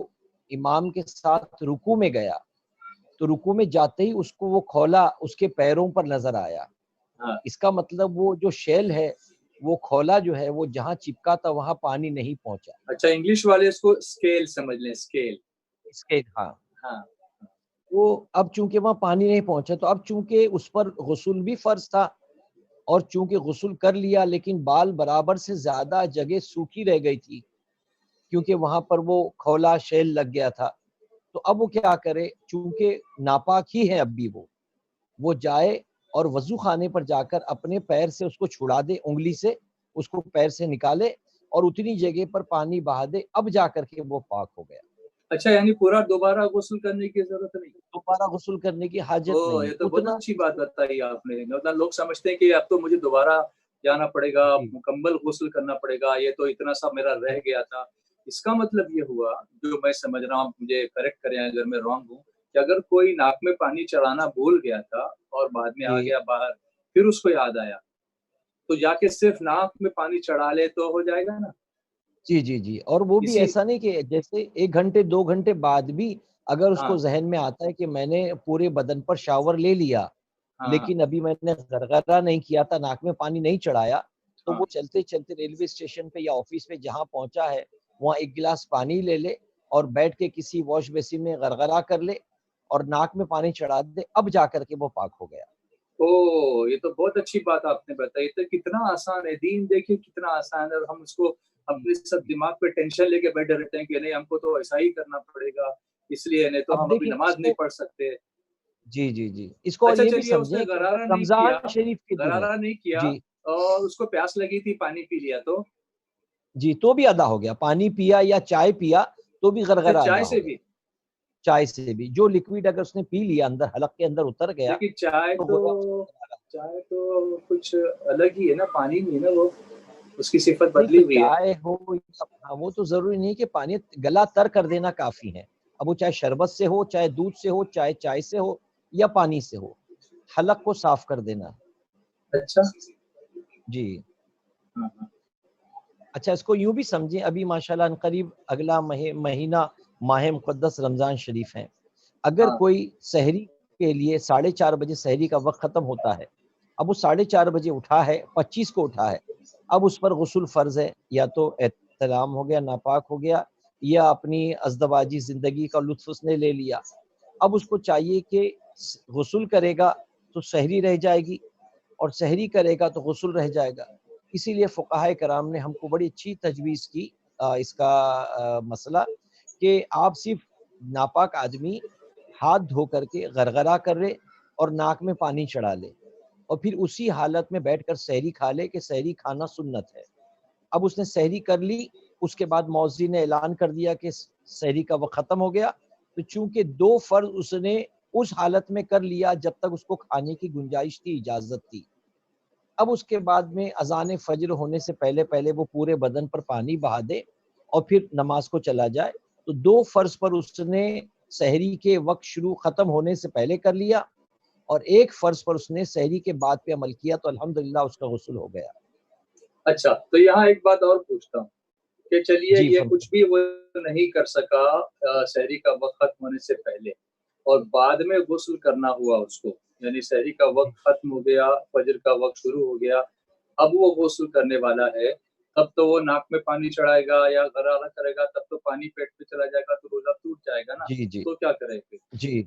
امام کے ساتھ رکوع میں گیا تو رکوع میں جاتے ہی اس کو وہ کھولا اس کے پیروں پر نظر آیا. اس کا مطلب وہ جو شیل ہے, وہ کھولا جو ہے وہ جہاں چپکا تھا وہاں پانی نہیں پہنچا. اچھا, انگلش والے اس کو اسکیل سمجھ لیں, اسکیل. ہاں. وہ اب چونکہ وہاں پانی نہیں پہنچا تو اب چونکہ اس پر غسل بھی فرض تھا, اور چونکہ غسل کر لیا لیکن بال برابر سے زیادہ جگہ سوکھی رہ گئی تھی کیونکہ وہاں پر وہ کھولا شیل لگ گیا تھا. تو اب وہ کیا کرے, چونکہ ناپاک ہی ہے اب بھی وہ جائے اور وضو خانے پر جا کر اپنے پیر سے اس کو چھڑا دے, انگلی سے اس کو پیر سے نکالے اور اتنی جگہ پر پانی بہا دے, اب جا کر کے وہ پاک ہو گیا. اچھا, یعنی پورا دوبارہ غسل کرنے کی ضرورت نہیں, دوبارہ غسل کرنے کی حاجت نہیں. یہ تو بہت اچھی بات بتائی آپ نے. مطلب لوگ سمجھتے ہیں کہ اب تو مجھے دوبارہ جانا پڑے گا, مکمل غسل کرنا پڑے گا, یہ تو اتنا سا میرا رہ گیا تھا. اس کا مطلب یہ ہوا, جو میں سمجھ رہا ہوں, مجھے کریکٹ کریں اگر میں رانگ ہوں, کہ اگر کوئی ناک میں پانی چڑھانا بھول گیا تھا اور بعد میں آ گیا باہر, پھر اس کو یاد آیا تو جا کے صرف ناک میں پانی چڑھا لے تو ہو جائے گا نا. جی. اور وہ بھی ایسا نہیں کہ جیسے 1 گھنٹے 2 گھنٹے بعد بھی اگر اس کو ذہن میں آتا ہے کہ میں نے پورے بدن پر شاور لے لیا لیکن ابھی میں نے غرغرہ نہیں کیا تھا, ناک میں پانی نہیں چڑھایا, تو ہاں وہ چلتے چلتے ریلوے اسٹیشن پہ یا آفس پہ جہاں پہنچا ہے وہاں ایک گلاس پانی لے لے اور بیٹھ کے کسی واش بیسن میں غرغرہ کر لے اور ناک میں پانی چڑھا دے، اب جا کر کے وہ پاک ہو گیا۔ او یہ تو بہت اچھی بات آپ نے بتائی، تو کتنا آسان ہے دین، دیکھیے کتنا آسان ہے، اور ہم اس کو اپنے سب دماغ پہ ٹینشن لے کے بیٹھے رہتے ہیں کہ نہیں ہم کو تو ایسا ہی کرنا پڑے گا، اس لیے نہیں تو اب ہم ابھی دیکھیں نماز اس نہیں کو، پڑھ سکتے۔ جی جی جی، اس کو اور اچھا یہ بھی چلیے اس نے سمجھیں کہ اگر غرارہ نہیں کیا، رمضان شریف کے دن ہے، غرارہ نہیں کیا جی اور اس کو پیاس لگی تھی، پانی پی لیا تو جی، تو بھی ادا ہو گیا، پانی پیا یا چائے پیا تو بھی غرغرہ چائے ادا سے ہو گیا۔ بھی؟ چائے سے بھی جو لکوڈ اگر اس نے پی لیا اندر حلق کے اندر اتر گیا لیکن چائے تو تو گویا اس کو، چائے تو کچھ الگ ہی ہے نا، پانی نہیں نا، وہ اس کی صفت نہیں بدلی تو ہوئی ہے۔ چائے ہو، وہ تو ضروری نہیں کہ پانی، گلا تر کر دینا کافی ہے، اب وہ چاہے شربت سے ہو، چاہے دودھ سے ہو، چاہے چائے سے ہو یا پانی سے ہو، حلق کو صاف کر دینا ہے۔ اچھا جی ہاں ہاں اچھا، اس کو یوں بھی سمجھیں، ابھی ماشاءاللہ ان قریب اگلا مہینہ ماہ مقدس رمضان شریف ہے، اگر ہاں کوئی سحری کے لیے 4:30 بجے سحری کا وقت ختم ہوتا ہے، اب وہ 4:30 بجے اٹھا ہے، 25 کو اٹھا ہے، اب اس پر غسل فرض ہے، یا تو احتلام ہو گیا، ناپاک ہو گیا، یا اپنی ازدواجی زندگی کا لطف اس نے لے لیا، اب اس کو چاہیے کہ غسل کرے گا تو سحری رہ جائے گی، اور سحری کرے گا تو غسل رہ جائے گا۔ اسی لیے فقہائے کرام نے ہم کو بڑی اچھی تجویز کی اس کا مسئلہ، کہ آپ صرف ناپاک آدمی ہاتھ دھو کر کے غرغرہ کر لے اور ناک میں پانی چڑھا لے، اور پھر اسی حالت میں بیٹھ کر سحری کھا لے، کہ سحری کھانا سنت ہے۔ اب اس نے سحری کر لی، اس کے بعد مؤذن نے اعلان کر دیا کہ سحری کا وقت ختم ہو گیا، تو چونکہ 2 فرض اس نے اس حالت میں کر لیا جب تک اس کو کھانے کی گنجائش تھی، اجازت تھی، اب اس کے بعد میں اذان فجر ہونے سے پہلے پہلے وہ پورے بدن پر پانی بہا دے اور پھر نماز کو چلا جائے، تو 2 فرض پر اس نے سحری کے وقت شروع ختم ہونے سے پہلے کر لیا، اور 1 فرض پر اس نے سحری کے بعد پہ عمل کیا، تو الحمدللہ اس کا غسل ہو گیا۔ اچھا، تو یہاں ایک بات اور پوچھتا ہوں کہ چلیے جی یہ کچھ فرمائیں۔ بھی وہ نہیں کر سکا سحری کا وقت ختم ہونے سے پہلے، اور بعد میں غسل کرنا ہوا اس کو، یعنی سحری کا وقت ختم ہو گیا، فجر کا وقت شروع ہو گیا، اب وہ غسل کرنے والا ہے، تب تو وہ ناک میں پانی چڑھائے گا یا غرارہ کرے گا، تب تو پانی پیٹ پہ چلا جائے گا، تو روزہ ٹوٹ جائے گا نا، جی جی تو کیا کرے پھر؟ جی،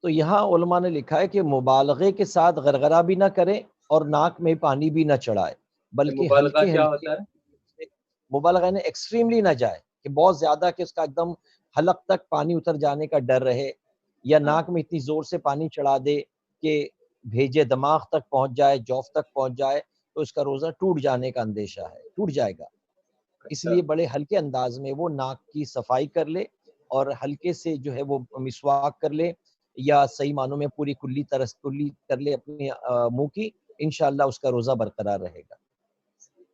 تو یہاں علماء نے لکھا ہے کہ مبالغے کے ساتھ غرغرہ بھی نہ کرے اور ناک میں پانی بھی نہ چڑھائے، بلکہ مبالغہ ہلکے کیا ہلکے، ہوتا ہے؟ مبالغہ نے ایکسٹریملی نہ جائے کہ بہت زیادہ کہ اس کا ایک دم حلق تک پانی اتر جانے کا ڈر رہے، یا ہاں ناک میں اتنی زور سے پانی چڑھا دے کہ بھیجے دماغ تک پہنچ جائے، جوف تک پہنچ جائے، تو اس کا روزہ ٹوٹ جانے کا اندیشہ ہے، ٹوٹ جائے گا۔ اس اچھا لیے بڑے ہلکے انداز میں وہ ناک کی صفائی کر لے، اور ہلکے سے جو ہے وہ مسواک کر لے، یا صحیح معنوں میں پوری کلی کر لے اپنے منہ کی، انشاءاللہ اس کا روزہ برقرار رہے گا۔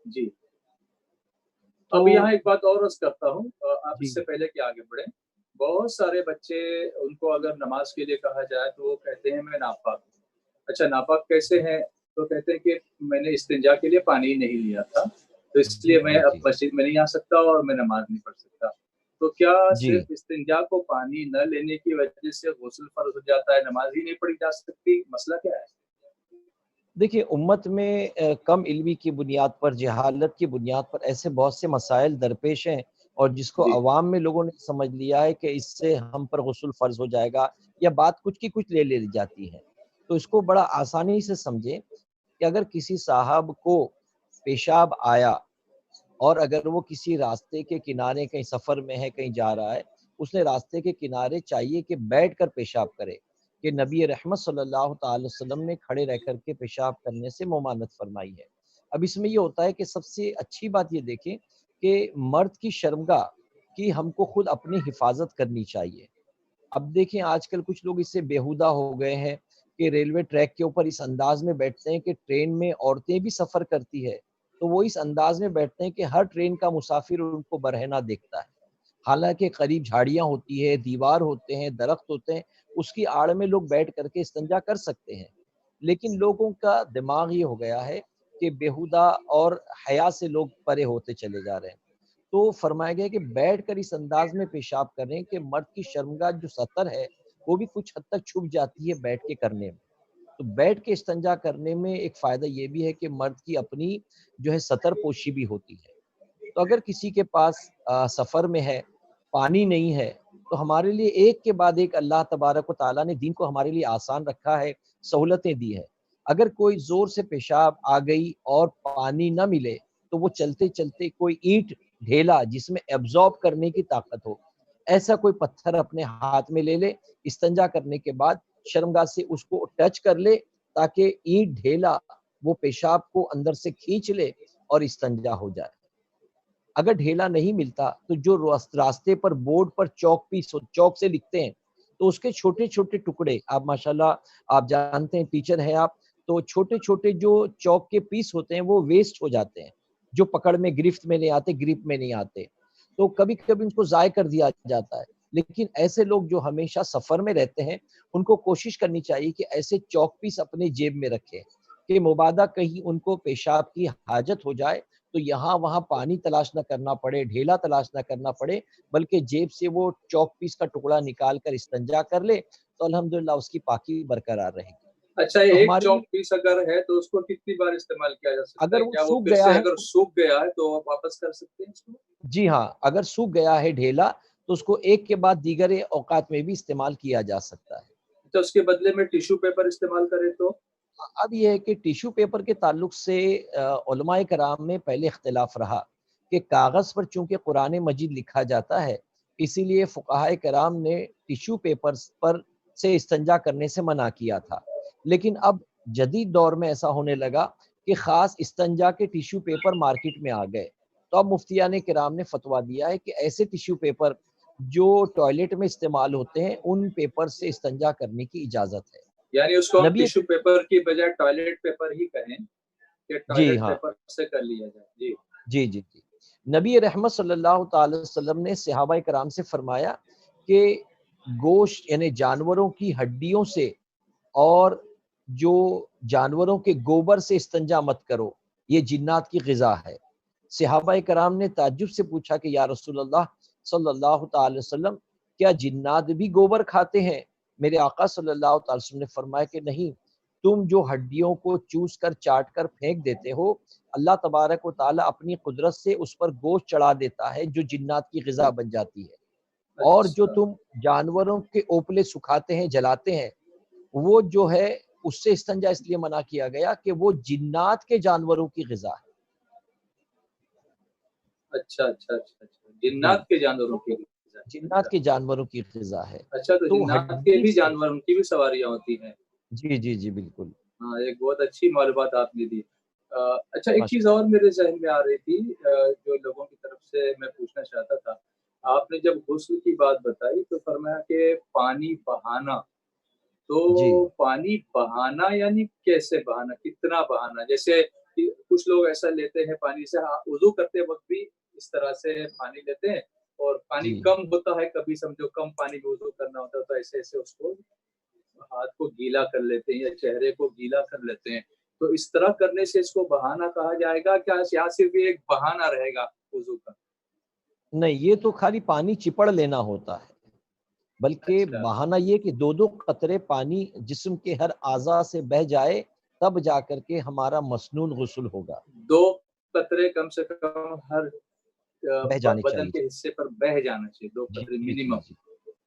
جی، تو اب یہاں ایک بات اور عرض کرتا ہوں، آپ جی اس سے پہلے کہ آگے بڑھیں، بہت سارے بچے، ان کو اگر نماز کے لیے کہا جائے تو وہ کہتے ہیں میں ناپاک ہوں۔ اچھا ناپاک کیسے ہیں؟ تو کہتے ہیں کہ میں نے استنجا کے لیے پانی نہیں لیا تھا، تو اس جی لیے میں جی اب جی مسجد میں نہیں آ سکتا اور میں نماز نہیں پڑھ سکتا، تو کیا جی صرف استنجا کو پانی نہ لینے کی وجہ سے غسل فرض ہو جاتا ہے، نماز ہی نہیں پڑھی جا سکتی؟ مسئلہ کیا ہے؟ دیکھیے، امت میں کم علمی کی بنیاد پر، جہالت کی بنیاد پر ایسے بہت سے مسائل درپیش ہیں، اور جس کو جی عوام میں لوگوں نے سمجھ لیا ہے کہ اس سے ہم پر غسل فرض ہو جائے گا، یا بات کچھ کی کچھ لے جاتی ہے، تو اس کو بڑا آسانی سے سمجھیں کہ اگر کسی صاحب کو پیشاب آیا، اور اگر وہ کسی راستے کے کنارے کہیں سفر میں ہے، کہیں جا رہا ہے، اس نے راستے کے کنارے چاہیے کہ بیٹھ کر پیشاب کرے، کہ نبی رحمت صلی اللہ تعالی وسلم نے کھڑے رہ کر کے پیشاب کرنے سے ممانعت فرمائی ہے۔ اب اس میں یہ ہوتا ہے کہ سب سے اچھی بات یہ دیکھیں کہ مرد کی شرمگاہ کی ہم کو خود اپنی حفاظت کرنی چاہیے۔ اب دیکھیں آج کل کچھ لوگ اس سے بےہودہ ہو گئے ہیں کہ ریلوے ٹریک کے اوپر اس انداز میں بیٹھتے ہیں کہ ٹرین میں عورتیں بھی سفر کرتی ہے، تو وہ اس انداز میں بیٹھتے ہیں کہ ہر ٹرین کا مسافر ان کو برہنہ دیکھتا ہے، حالانکہ قریب جھاڑیاں ہوتی ہے، دیوار ہوتے ہیں، درخت ہوتے ہیں، اس کی آڑ میں لوگ بیٹھ کر کے استنجا کر سکتے ہیں، لیکن لوگوں کا دماغ یہ ہو گیا ہے کہ بےہودہ اور حیا سے لوگ پرے ہوتے چلے جا رہے ہیں۔ تو فرمایا گیا کہ بیٹھ کر اس انداز میں پیشاب کریں کہ مرد کی شرمگاہ جو سطر ہے وہ بھی کچھ حد تک چھپ جاتی ہے بیٹھ کے کرنے میں۔ تو بیٹھ کے استنجا کرنے میں ایک فائدہ یہ بھی ہے کہ مرد کی اپنی جو ہے سطر پوشی بھی ہوتی ہے. تو اگر کسی کے پاس سفر میں ہے، پانی نہیں ہے، تو ہمارے لیے ایک کے بعد ایک اللہ تبارک و تعالیٰ نے دین کو ہمارے لیے آسان رکھا ہے، سہولتیں دی ہے. اگر کوئی زور سے پیشاب آ گئی اور پانی نہ ملے تو وہ چلتے چلتے کوئی اینٹ ڈھیلا جس میں ایبزارب کرنے کی طاقت ہو، ایسا کوئی پتھر اپنے ہاتھ میں لے لے، استنجا کرنے کے بعد شرمگاہ سے اس کو ٹچ کر لے تاکہ اینٹ ڈھیلا وہ پیشاب کو اندر سے کھینچ لے اور استنجا ہو جائے. اگر ڈھیلا نہیں ملتا تو جو راستے پر بورڈ پر چوک سے لکھتے ہیں تو اس کے چھوٹے چھوٹے ٹکڑے، آپ ماشاءاللہ آپ جانتے ہیں ٹیچر ہیں آپ، تو چھوٹے چھوٹے جو چوک کے پیس ہوتے ہیں وہ ویسٹ ہو جاتے ہیں، جو پکڑ میں گرفت میں نہیں آتے، گریپ میں نہیں آتے، تو کبھی کبھی ان کو ضائع کر دیا جاتا ہے. لیکن ایسے لوگ جو ہمیشہ سفر میں رہتے ہیں ان کو کوشش کرنی چاہیے کہ ایسے چوک پیس اپنے جیب میں رکھیں کہ مبادہ کہیں ان کو پیشاب کی حاجت ہو جائے تو یہاں وہاں پانی تلاش نہ کرنا پڑے، ڈھیلا تلاش نہ کرنا پڑے، بلکہ جیب سے وہ چوک پیس کا ٹکڑا نکال کر استنجا کر لے تو الحمدللہ اس کی پاکی برقرار رہے گی. اچھا، ایک چوک پیس اگر ہے تو اس کو کتنی بار استعمال کیا جا سکتا ہے؟ اگر وہ سوکھ گیا ہے، اگر سوکھ گیا ہے تو واپس کر سکتے ہیں اس کو؟ جی ہاں، اگر سوکھ گیا ہے ڈھیلا تو اس کو ایک کے بعد دیگر اوقات میں بھی استعمال کیا جا سکتا ہے. تو اس کے بدلے میں ٹیشو پیپر استعمال کرے تو؟ اب یہ ہے کہ ٹیشو پیپر کے تعلق سے علماء کرام میں پہلے اختلاف رہا کہ کاغذ پر چونکہ قرآن مجید لکھا جاتا ہے اسی لیے فقہائے کرام نے ٹیشو پیپر پر سے استنجا کرنے سے منع کیا تھا. لیکن اب جدید دور میں ایسا ہونے لگا کہ خاص استنجا کے ٹیشو پیپر مارکیٹ میں آ گئے، تو اب مفتیان کرام نے فتویٰ دیا ہے کہ ایسے ٹیشو پیپر جو ٹوائلٹ میں استعمال ہوتے ہیں ان پیپر سے استنجا کرنے کی اجازت ہے. یعنی اس کو ٹیشو پیپر کی بجائے ٹوائلٹ پیپر ہی کہیں کہ ٹوائلٹ پیپر سے کر لیا جائے. جی جی جی. نبی رحمت صلی اللہ تعالی وسلم نے صحابہ کرام سے فرمایا کہ گوشت یعنی جانوروں کی ہڈیوں سے اور جو جانوروں کے گوبر سے استنجا مت کرو، یہ جنات کی غذا ہے. صحابہ کرام نے تعجب سے پوچھا کہ یا رسول اللہ صلی اللہ تعالی وسلم کیا جنات بھی گوبر کھاتے ہیں؟ میرے آقا صلی اللہ تعالی وسلم نے فرمایا کہ نہیں، تم جو ہڈیوں کو چوس کر چاٹ کر پھینک دیتے ہو اللہ تبارک و تعالی اپنی قدرت سے اس پر گوشت چڑھا دیتا ہے جو جنات کی غذا بن جاتی ہے. اور جو تم جانوروں کے اوپلے سکھاتے ہیں جلاتے ہیں وہ جو ہے اس سے استنجا اس لیے منع کیا گیا کہ وہ جنات کے جانوروں کی غذا ہے. اچھا اچھا اچھا اچھا، جنات کے جانوروں کی غذا، جنات کے جانوروں کی غذا ہے. اچھا، تو جنات کے بھی جانوروں کی بھی سواریاں ہوتی ہیں؟ جی جی جی بالکل. ہاں، ایک بہت اچھی معلومات آپ نے دی. اچھا، ایک چیز اور میرے ذہن میں آ رہی تھی جو لوگوں کی طرف سے میں پوچھنا چاہتا تھا. آپ نے جب غسل کی بات بتائی تو فرمایا کہ پانی بہانا، تو پانی بہانا یعنی کیسے بہانا، کتنا بہانا؟ جیسے کچھ لوگ ایسا لیتے ہیں پانی سے، وضو کرتے وقت بھی اس طرح سے پانی لیتے ہیں، اور پانی کم ہوتا ہے، کبھی سمجھو کم پانی میں وضو کرنا ہوتا ہے تو ایسے ایسے اس کو ہاتھ کو گیلا کر لیتے ہیں یا چہرے کو گیلا کر لیتے ہیں. تو اس طرح کرنے سے اس کو بہانا کہا جائے گا کیا، یا صرف ایک بہانا رہے گا وضو کا؟ نہیں، یہ تو خالی پانی چپڑ لینا ہوتا ہے، بلکہ بہانا یہ کہ دو قطرے پانی جسم کے ہر اعضاء سے بہ جائے تب جا کر کے ہمارا مسنون غسل ہوگا. 2 قطرے کم سے کم ہر بدن کے حصے پر بہ جانا چاہیے، 2 قطرے منیمم.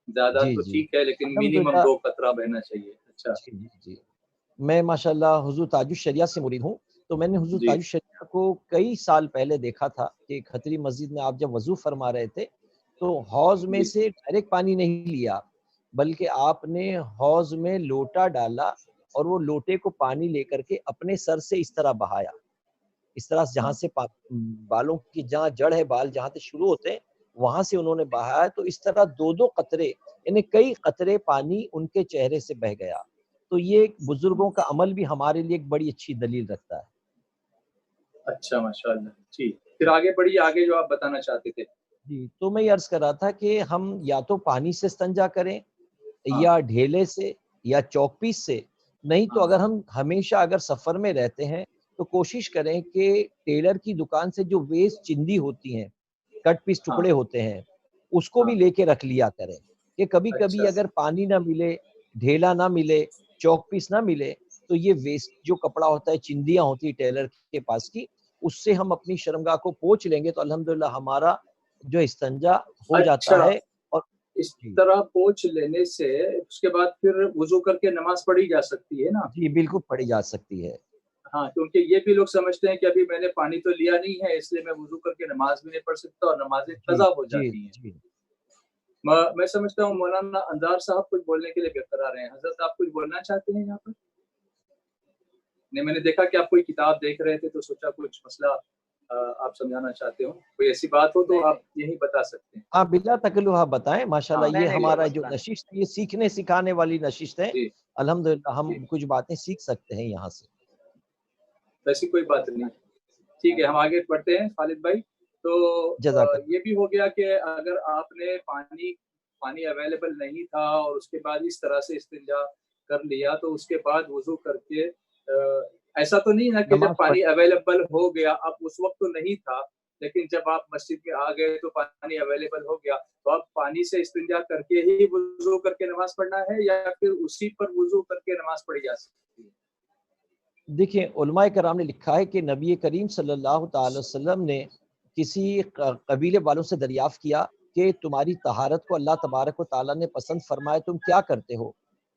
زیادہ تو ٹھیک ہے لیکن منیمم 2 قطرہ بہنا چاہیے. اچھا جی. میں ماشاءاللہ حضور تاج الشریعہ سے مرید ہوں، تو میں نے حضور تاج الشریعہ کو کئی سال پہلے دیکھا تھا کہ کھتری مسجد میں آپ جب وضو فرما رہے تھے تو حوض میں سے ڈائریکٹ پانی نہیں لیا، بلکہ آپ نے حوض میں لوٹا ڈالا اور وہ لوٹے کو پانی لے کر کے اپنے سر سے اس طرح بہایا، اس طرح جہاں سے بالوں کی جہاں جڑ ہے، بال جہاں سے شروع ہوتے ہیں وہاں سے انہوں نے بہایا. تو اس طرح 2 قطرے یعنی کئی قطرے پانی ان کے چہرے سے بہ گیا. تو یہ بزرگوں کا عمل بھی ہمارے لیے ایک بڑی اچھی دلیل رکھتا ہے. اچھا ماشاءاللہ. ٹھیک، پھر آگے بڑھیے، آگے جو آپ بتانا چاہتے تھے. جی، تو میں یہ عرض کر رہا تھا کہ ہم یا تو پانی سے استنجا کریں یا ڈھیلے سے یا چوک پیس سے، نہیں تو اگر ہم ہمیشہ اگر سفر میں رہتے ہیں تو کوشش کریں کہ ٹیلر کی دکان سے جو ویسٹ چندی ہوتی ہیں، کٹ پیس ٹکڑے ہوتے ہیں، اس کو بھی لے کے رکھ لیا کریں کہ کبھی کبھی اگر پانی نہ ملے، ڈھیلا نہ ملے، چوک پیس نہ ملے تو یہ ویسٹ جو کپڑا ہوتا ہے، چندیاں ہوتی ہے ٹیلر کے پاس کی، اس سے ہم اپنی شرمگاہ کو پوچھ لیں گے تو الحمدللہ ہمارا جو استنجا ہو جاتا اچھا، ہے۔ اور اس طرح پوچھ لینے سے اس کے بعد پھر وضو کر کے نماز پڑھی جا سکتی ہے نا؟ جی بالکل پڑھی جا سکتی ہے۔ ہاں، کیونکہ یہ بھی لوگ سمجھتے ہیں کہ ابھی میں نے پانی تو لیا نہیں ہے اس لیے میں وضو کر کے نماز بھی نہیں پڑھ سکتا اور نمازیں قضا ہو جاتی ہیں۔ میں سمجھتا ہوں مولانا انصار صاحب کچھ بولنے کے لیے بہتر آ رہے ہیں۔ حضرت آپ کچھ بولنا چاہتے ہیں یہاں پر؟ نہیں، میں نے دیکھا کہ آپ کوئی کتاب دیکھ رہے تھے تو سوچا کچھ مسئلہ آپ سمجھانا چاہتے ہو، کوئی ایسی بات ہو تو آپ یہی بتا سکتے ہیں۔ ہاں بلا تکلف آپ بتائیں، ماشاءاللہ یہ ہمارا جو مسئلہ نشست، یہ سیکھنے سکھانے والی نشست ہے، جی الحمدللہ ہم کچھ باتیں سیکھ سکتے ہیں یہاں سے۔ ویسی کوئی بات نہیں، ٹھیک ہے، ہم آگے بڑھتے ہیں خالد بھائی۔ تو جزاک اللہ۔ یہ بھی ہو گیا کہ اگر آپ نے پانی اویلیبل نہیں تھا اور اس کے بعد اس طرح سے استنجا کر لیا تو اس کے بعد وضو کر کے ایسا تو نہیں نا کہ جب نماز پانی اویلیبل ہو گیا، اب اس وقت تو نہیں تھا لیکن جب آپ مسجد میں آ گئے تو پانی اویلیبل ہو گیا تو اب پانی سے استنجا کر کے ہی وضو کر کے نماز پڑھنا ہے یا پھر اسی پر وضو کر کے نماز پڑھی جا سکتی ہے؟ دیکھیں علماء کرام نے لکھا ہے کہ نبی کریم صلی اللہ تعالی وسلم نے کسی قبیلے والوں سے دریافت کیا کہ تمہاری طہارت کو اللہ تبارک و تعالیٰ نے پسند فرمایا، تم کیا کرتے ہو؟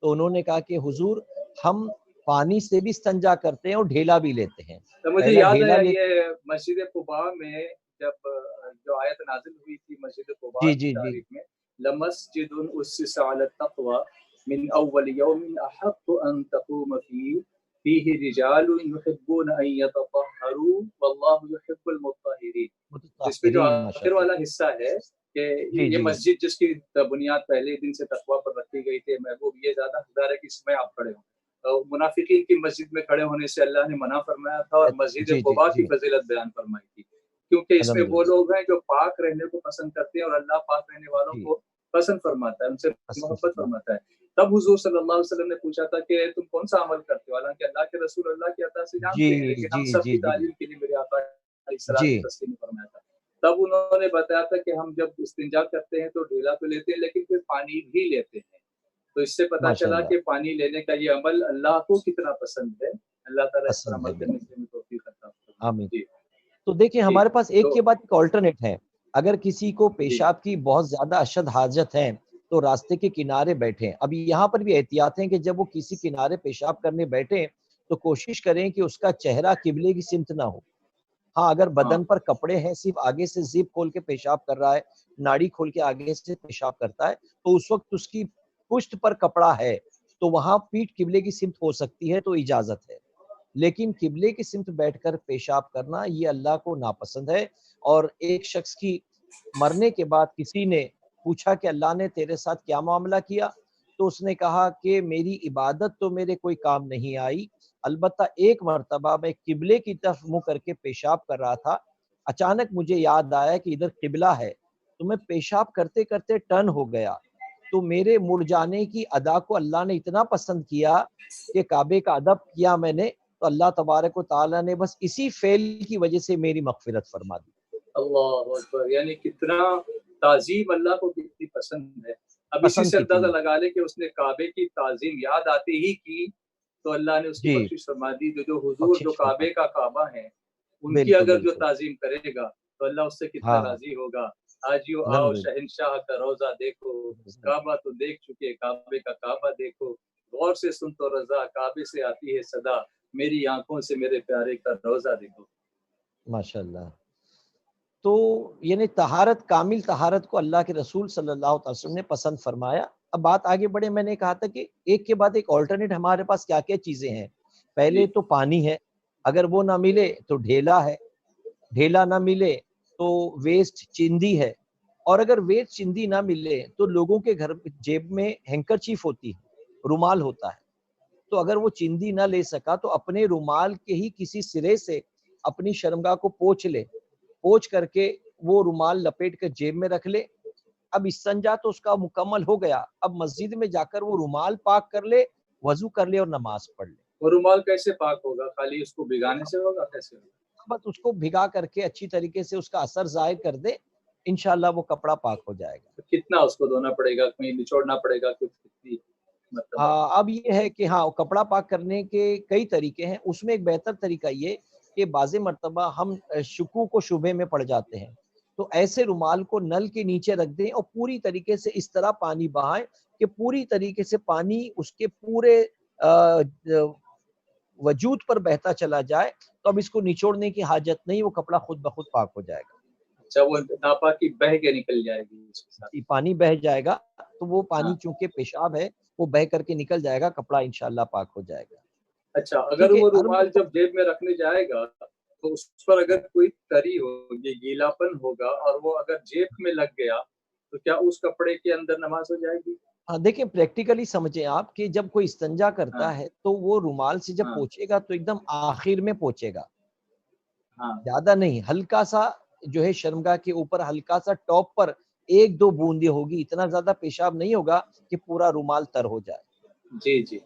تو انہوں نے کہا کہ حضور ہم پانی سے بھی استنجا کرتے ہیں اور ڈھیلا بھی لیتے ہیں۔ تو مجھے پہلا یاد ڈھیلا ہے لیتے، یہ مسجد قباء میں جب جو آیت نازل ہوئی تھی مسجد قباء جی کی جی جی تاریخ میں، لمسجد اسس علی التقوی من اول یوم احق ان تقوم فیہ رجال یحبون ان یتطہروا واللہ یحب المطہرین۔ اس میں جو متطہرین، آخر ماشاءاللہ۔ والا حصہ ہے کہ جی یہ جی مسجد جس کی بنیاد پہلے دن سے تقوی پر رکھی گئی تھی، محبوب یہ زیادہ حقدار ہے کہ اس میں آپ کھڑے ہوں۔ منافقین کی مسجد میں کھڑے ہونے سے اللہ نے منع فرمایا تھا اور مسجد جی جی قباء کی جی فضیلت بیان فرمائی تھی، کیونکہ اس میں وہ الحمدللہ، لوگ ہیں جو پاک رہنے کو پسند کرتے ہیں اور اللہ پاک رہنے والوں جی کو پسند فرماتا ہے، ان سے حسن محبت فرما، فرماتا ہے۔ تب حضور صلی اللہ علیہ وسلم نے پوچھا تھا کہ تم کون سا عمل کرتے ہو، حالانکہ اللہ کے رسول اللہ کی عطا سے جی جانتے ہیں لیکن ہم جی سب جی کی جی تعلیم کے لیے میرے آقا علیہ الصلوۃ جی والتسلیم نے فرمایا تھا۔ تب انہوں نے بتایا تھا کہ ہم جب استنجا کرتے ہیں تو ڈھیلا تو لیتے ہیں لیکن پھر پانی بھی لیتے ہیں، تو اس سے پتہ چلا ماشاءاللہ کہ پانی لینے کا یہ عمل اللہ کو کتنا پسند ہے۔ اللہ تعالیٰ اس پر پسند ہے، عمل کرنے کی ہمیں توفیق عطا فرمائے۔ آمین۔ جی تو دیکھیں جی ہمارے پاس ایک تو کے بعد ایک آلٹرنیٹ ہے، اگر کسی کو جی پیشاب کی بہت زیادہ اشد حاجت ہے تو راستے کے کنارے بیٹھیں۔ اب یہاں پر بھی احتیاط ہے کہ جب وہ کسی کنارے پیشاب کرنے بیٹھیں تو کوشش کریں کہ اس کا چہرہ قبلے کی سمت نہ ہو۔ ہاں اگر ہاں بدن پر کپڑے ہیں، صرف آگے سے زپ کھول کے پیشاب کر رہا ہے، ناڑی کھول کے آگے سے پیشاب کرتا ہے تو اس وقت اس کی پشت پر کپڑا ہے تو وہاں پیٹھ قبلے کی سمت ہو سکتی ہے تو اجازت ہے، لیکن قبلے کی سمت بیٹھ کر پیشاب کرنا یہ اللہ کو ناپسند ہے۔ اور ایک شخص کی مرنے کے بعد کسی نے پوچھا کہ اللہ نے تیرے ساتھ کیا معاملہ کیا، تو اس نے کہا کہ میری عبادت تو میرے کوئی کام نہیں آئی، البتہ ایک مرتبہ میں قبلے کی طرف منہ کر کے پیشاب کر رہا تھا، اچانک مجھے یاد آیا کہ ادھر قبلہ ہے تو میں پیشاب کرتے کرتے ٹرن ہو گیا، تو میرے مڑ جانے کی ادا کو اللہ نے اتنا پسند کیا کہ کعبے کا ادب کیا میں نے، تو اللہ تبارک و تعالیٰ نے بس اسی فعل کی وجہ سے میری مغفرت فرما دی۔ اللہ اکبر، یعنی کتنا تعظیم اللہ کو کتنی پسند ہے۔ اب اسی پسند سے اندازہ کتنی، لگا لے کہ اس نے کعبے کی تعظیم یاد آتے ہی کی تو اللہ نے اس کی جی بخشش فرما دی۔ جو حضور جو بخشش فرما کعبے دی، کا کعبہ ہیں ان کی بالکل اگر جو بالکل، تعظیم کرے گا تو اللہ اس سے کتنا ہاں راضی ہوگا۔ آجیو آؤ الحمدللہ، شہنشاہ کا روزہ دیکھو، کعبہ تو دیکھ چکے، کعبے کا کعبہ دیکھو، غور سے سن تو رضا، کعبے سے آتی ہے صدا، میری آنکھوں سے میرے پیارے کا روزہ دیکھو۔ ماشاءاللہ۔ تو یعنی طہارت، کامل طہارت کو اللہ کے رسول صلی اللہ علیہ وسلم نے پسند فرمایا۔ اب بات آگے بڑھے، میں نے کہا تھا کہ ایک کے بعد ایک آلٹرنیٹ ہمارے پاس کیا کیا چیزیں ہیں۔ پہلے جی تو پانی ہے، اگر وہ نہ ملے تو ڈھیلا ہے، ڈھیلا نہ ملے تو ویسٹ چندی ہے، اور اگر ویسٹ چندی نہ ملے تو لوگوں کے گھر جیب میں ہینکر چیف ہوتی ہے، رومال ہوتا ہے، تو اگر وہ چندی نہ لے سکا تو اپنے رومال کے ہی کسی سرے سے اپنی شرمگاہ کو پوچھ لے، پوچھ کر کے وہ رومال لپیٹ کر جیب میں رکھ لے۔ اب استنجا تو اس کا مکمل ہو گیا، اب مسجد میں جا کر وہ رومال پاک کر لے، وضو کر لے اور نماز پڑھ لے۔ وہ رومال کیسے پاک ہوگا؟ خالی اس کو بھگانے سے ہوگا؟ کیسے ہوگا؟ بس اس کو بھگا کر کے اچھی طریقے سے اس کا اثر ظاہر کر دے، انشاءاللہ وہ کپڑا پاک ہو جائے گا۔ کتنا اس کو دھونا پڑے گا؟ کہیں نچوڑنا پڑے گا؟ کتنی مرتبہ مرتبہ؟ اب یہ ہے کہ ہاں کپڑا پاک کرنے کے کئی طریقے ہیں، اس میں ایک بہتر طریقہ یہ کہ بعض مرتبہ ہم شکوک و شبہ میں پڑ جاتے ہیں، تو ایسے رومال کو نل کے نیچے رکھ دیں اور پوری طریقے سے اس طرح پانی بہائیں کہ پوری طریقے سے پانی اس کے پورے وجود پر بہتا چلا جائے، تو اب اس کو نچوڑنے کی حاجت نہیں، وہ کپڑا خود بخود پاک ہو جائے گا۔ اچھا، وہ ناپاکی بہہ کے نکل جائے گی اس کے ساتھ؟ پانی بہہ جائے گا تو وہ پانی ہاں۔ چونکہ پیشاب ہے وہ بہہ کر کے نکل جائے گا، کپڑا انشاءاللہ پاک ہو جائے گا۔ اچھا، اگر ٹھیک ہے، وہ رومال جب جیب میں رکھنے جائے گا تو اس پر اگر کوئی تری ہوگی، گیلا پن ہوگا، اور وہ اگر جیب میں لگ گیا تو کیا اس کپڑے کے اندر نماز ہو جائے گی؟ ہاں دیکھیں پریکٹیکلی سمجھیں آپ کہ جب کوئی استنجا کرتا ہے تو وہ رومال سے جب پوچھے گا تو ایک دم آخر میں پوچھے گا، زیادہ نہیں، ہلکا سا جو ہے شرمگاہ کے اوپر ہلکا سا ٹاپ پر ایک دو بوندیں ہوگی، اتنا زیادہ پیشاب نہیں ہوگا کہ پورا رومال تر ہو جائے، جی جی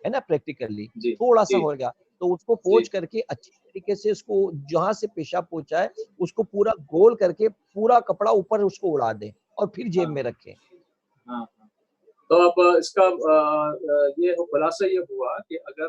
ہے نا، پریکٹیکلی جی تھوڑا سا جی ہوگا تو اس کو جی پوچھ کر کے اچھی طریقے سے اس کو جہاں سے پیشاب پہنچا ہے اس کو پورا گول کر کے پورا کپڑا اوپر اس کو اڑا دیں اور پھر جیب میں رکھیں۔ ہاں، تو اب اس کا یہ خلاصہ یہ ہوا کہ اگر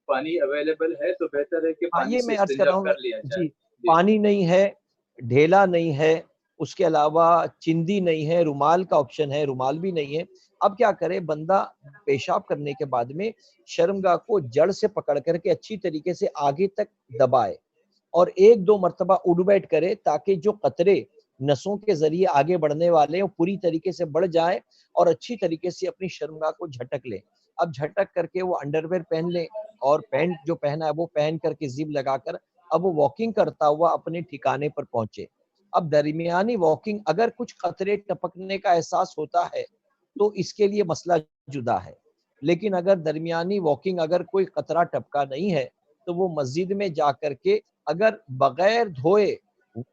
پانی اویلیبل ہے تو بہتر ہے کہ ہاں پانی یہ سے میں عرض کر استنجا رہا ہوں، کر لیا جائے۔ جی پانی نہیں ہے، ڈھیلا نہیں ہے، اس کے علاوہ چندی نہیں ہے، رومال کا آپشن ہے، رومال بھی نہیں ہے، اب کیا کرے بندہ پیشاب کرنے کے بعد میں شرمگاہ کو جڑ سے پکڑ کر کے اچھی طریقے سے آگے تک دبائے اور ایک دو مرتبہ اڑ بیٹھ کرے تاکہ جو قطرے نسوں کے ذریعے آگے بڑھنے والے ہیں وہ پوری طریقے سے بڑھ جائے اور اچھی طریقے سے اپنی شرمگاہ کو جھٹک لے۔ اب جھٹک کر کے وہ انڈر ویئر پہن لے اور پینٹ جو پہنا ہے وہ پہن کر کے زب لگا کر اب وہ واکنگ کرتا ہوا اپنے ٹھکانے پر پہنچے۔ اب درمیانی واکنگ اگر کچھ قطرے ٹپکنے کا احساس ہوتا ہے تو اس کے لیے مسئلہ جدا ہے، لیکن اگر درمیانی واکنگ اگر کوئی قطرہ ٹپکا نہیں ہے تو وہ مسجد میں جا کر کے اگر بغیر دھوئے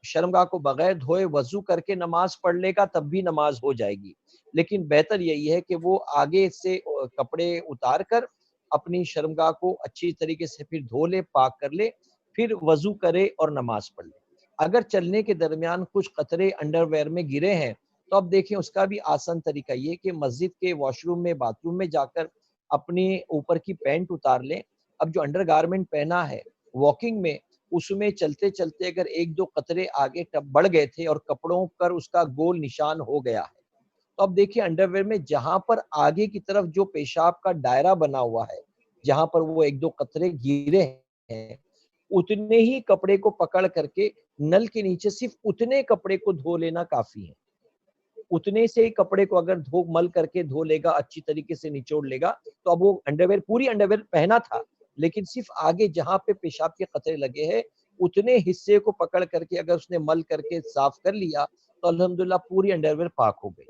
شرمگاہ کو بغیر دھوئے وضو کر کے نماز پڑھ لے گا تب بھی نماز ہو جائے گی، لیکن بہتر یہی ہے کہ وہ آگے سے کپڑے اتار کر اپنی شرمگاہ کو اچھی طریقے سے پھر دھو لے، پاک کر لے، پھر وضو کرے اور نماز پڑھ لے۔ اگر چلنے کے درمیان کچھ قطرے انڈر ویئر میں گرے ہیں تو اب دیکھیں اس کا بھی آسان طریقہ یہ کہ مسجد کے واش روم میں باتھ روم میں جا کر اپنے اوپر کی پینٹ اتار لیں۔ اب جو انڈر گارمنٹ پہنا ہے واکنگ میں اس میں چلتے چلتے اگر ایک دو قطرے آگے بڑھ گئے تھے اور کپڑوں پر اس کا گول نشان ہو گیا ہے تو اب دیکھیں انڈر ویئر میں جہاں پر آگے کی طرف جو پیشاب کا دائرہ بنا ہوا ہے جہاں پر وہ ایک دو قطرے گرے ہیں اتنے ہی کپڑے کو پکڑ کر کے نل کے نیچے صرف اتنے کپڑے کو دھو لینا کافی ہے، اتنے سے ہی کپڑے کو اگر مل کر کے دھو لے گا اچھی طریقے سے نچوڑ لے گا تو اب وہ انڈر ویئر پہنا تھا لیکن صرف آگے جہاں پہ پیشاب کے قطرے لگے ہیں اتنے حصے کو پکڑ کر کے اگر اس نے مل کر کے صاف کر لیا تو الحمدللہ پوری انڈر ویئر پاک ہو گئی۔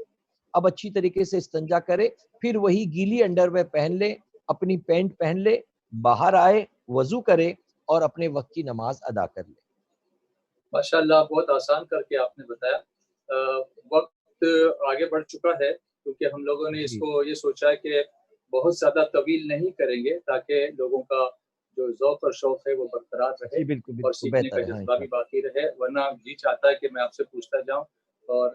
اب اچھی طریقے سے استنجا کرے، پھر وہی گیلی انڈر ویئر پہن لے، اپنی پینٹ پہن لے، باہر آئے، وضو کرے اور اپنے وقت کی نماز ادا کر لے۔ ماشاءاللہ بہت آسان کر کے آپ نے بتایا۔ وقت آگے بڑھ چکا ہے کیونکہ ہم لوگوں نے اس کو یہ سوچا ہے کہ بہت زیادہ طویل نہیں کریں گے تاکہ لوگوں کا جو ذوق اور شوق ہے وہ برقرار رہے اور سیکھنے کا جذبہ بھی باقی رہے، ورنہ جی چاہتا ہے کہ میں آپ سے پوچھتا جاؤں اور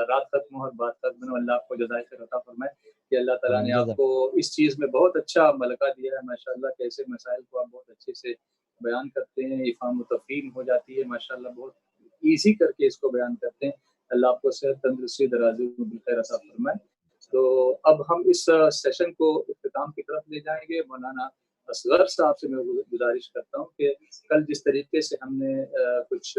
رات ختم ہو اور بات ختم ہو۔ اللہ آپ کو جزائے خیر عطا فرمائے کہ اللہ تعالیٰ نے آپ کو اس چیز میں بہت اچھا ملکہ دیا ہے ماشاءاللہ، کہ ایسے مسائل کو آپ بہت اچھے سے بیان کرتے ہیں، افہام و تفہیم ہو جاتی ہے ماشاءاللہ، بہت ایزی کر کے اس کو بیان کرتے ہیں۔ اللہ آپ کو صحت تندرستی درازی بالخیر عطا فرمائے۔ تو اب ہم اس سیشن کو اختتام کی طرف لے جائیں گے۔ مولانا اصغر صاحب سے میں گزارش کرتا ہوں کہ کل جس طریقے سے ہم نے کچھ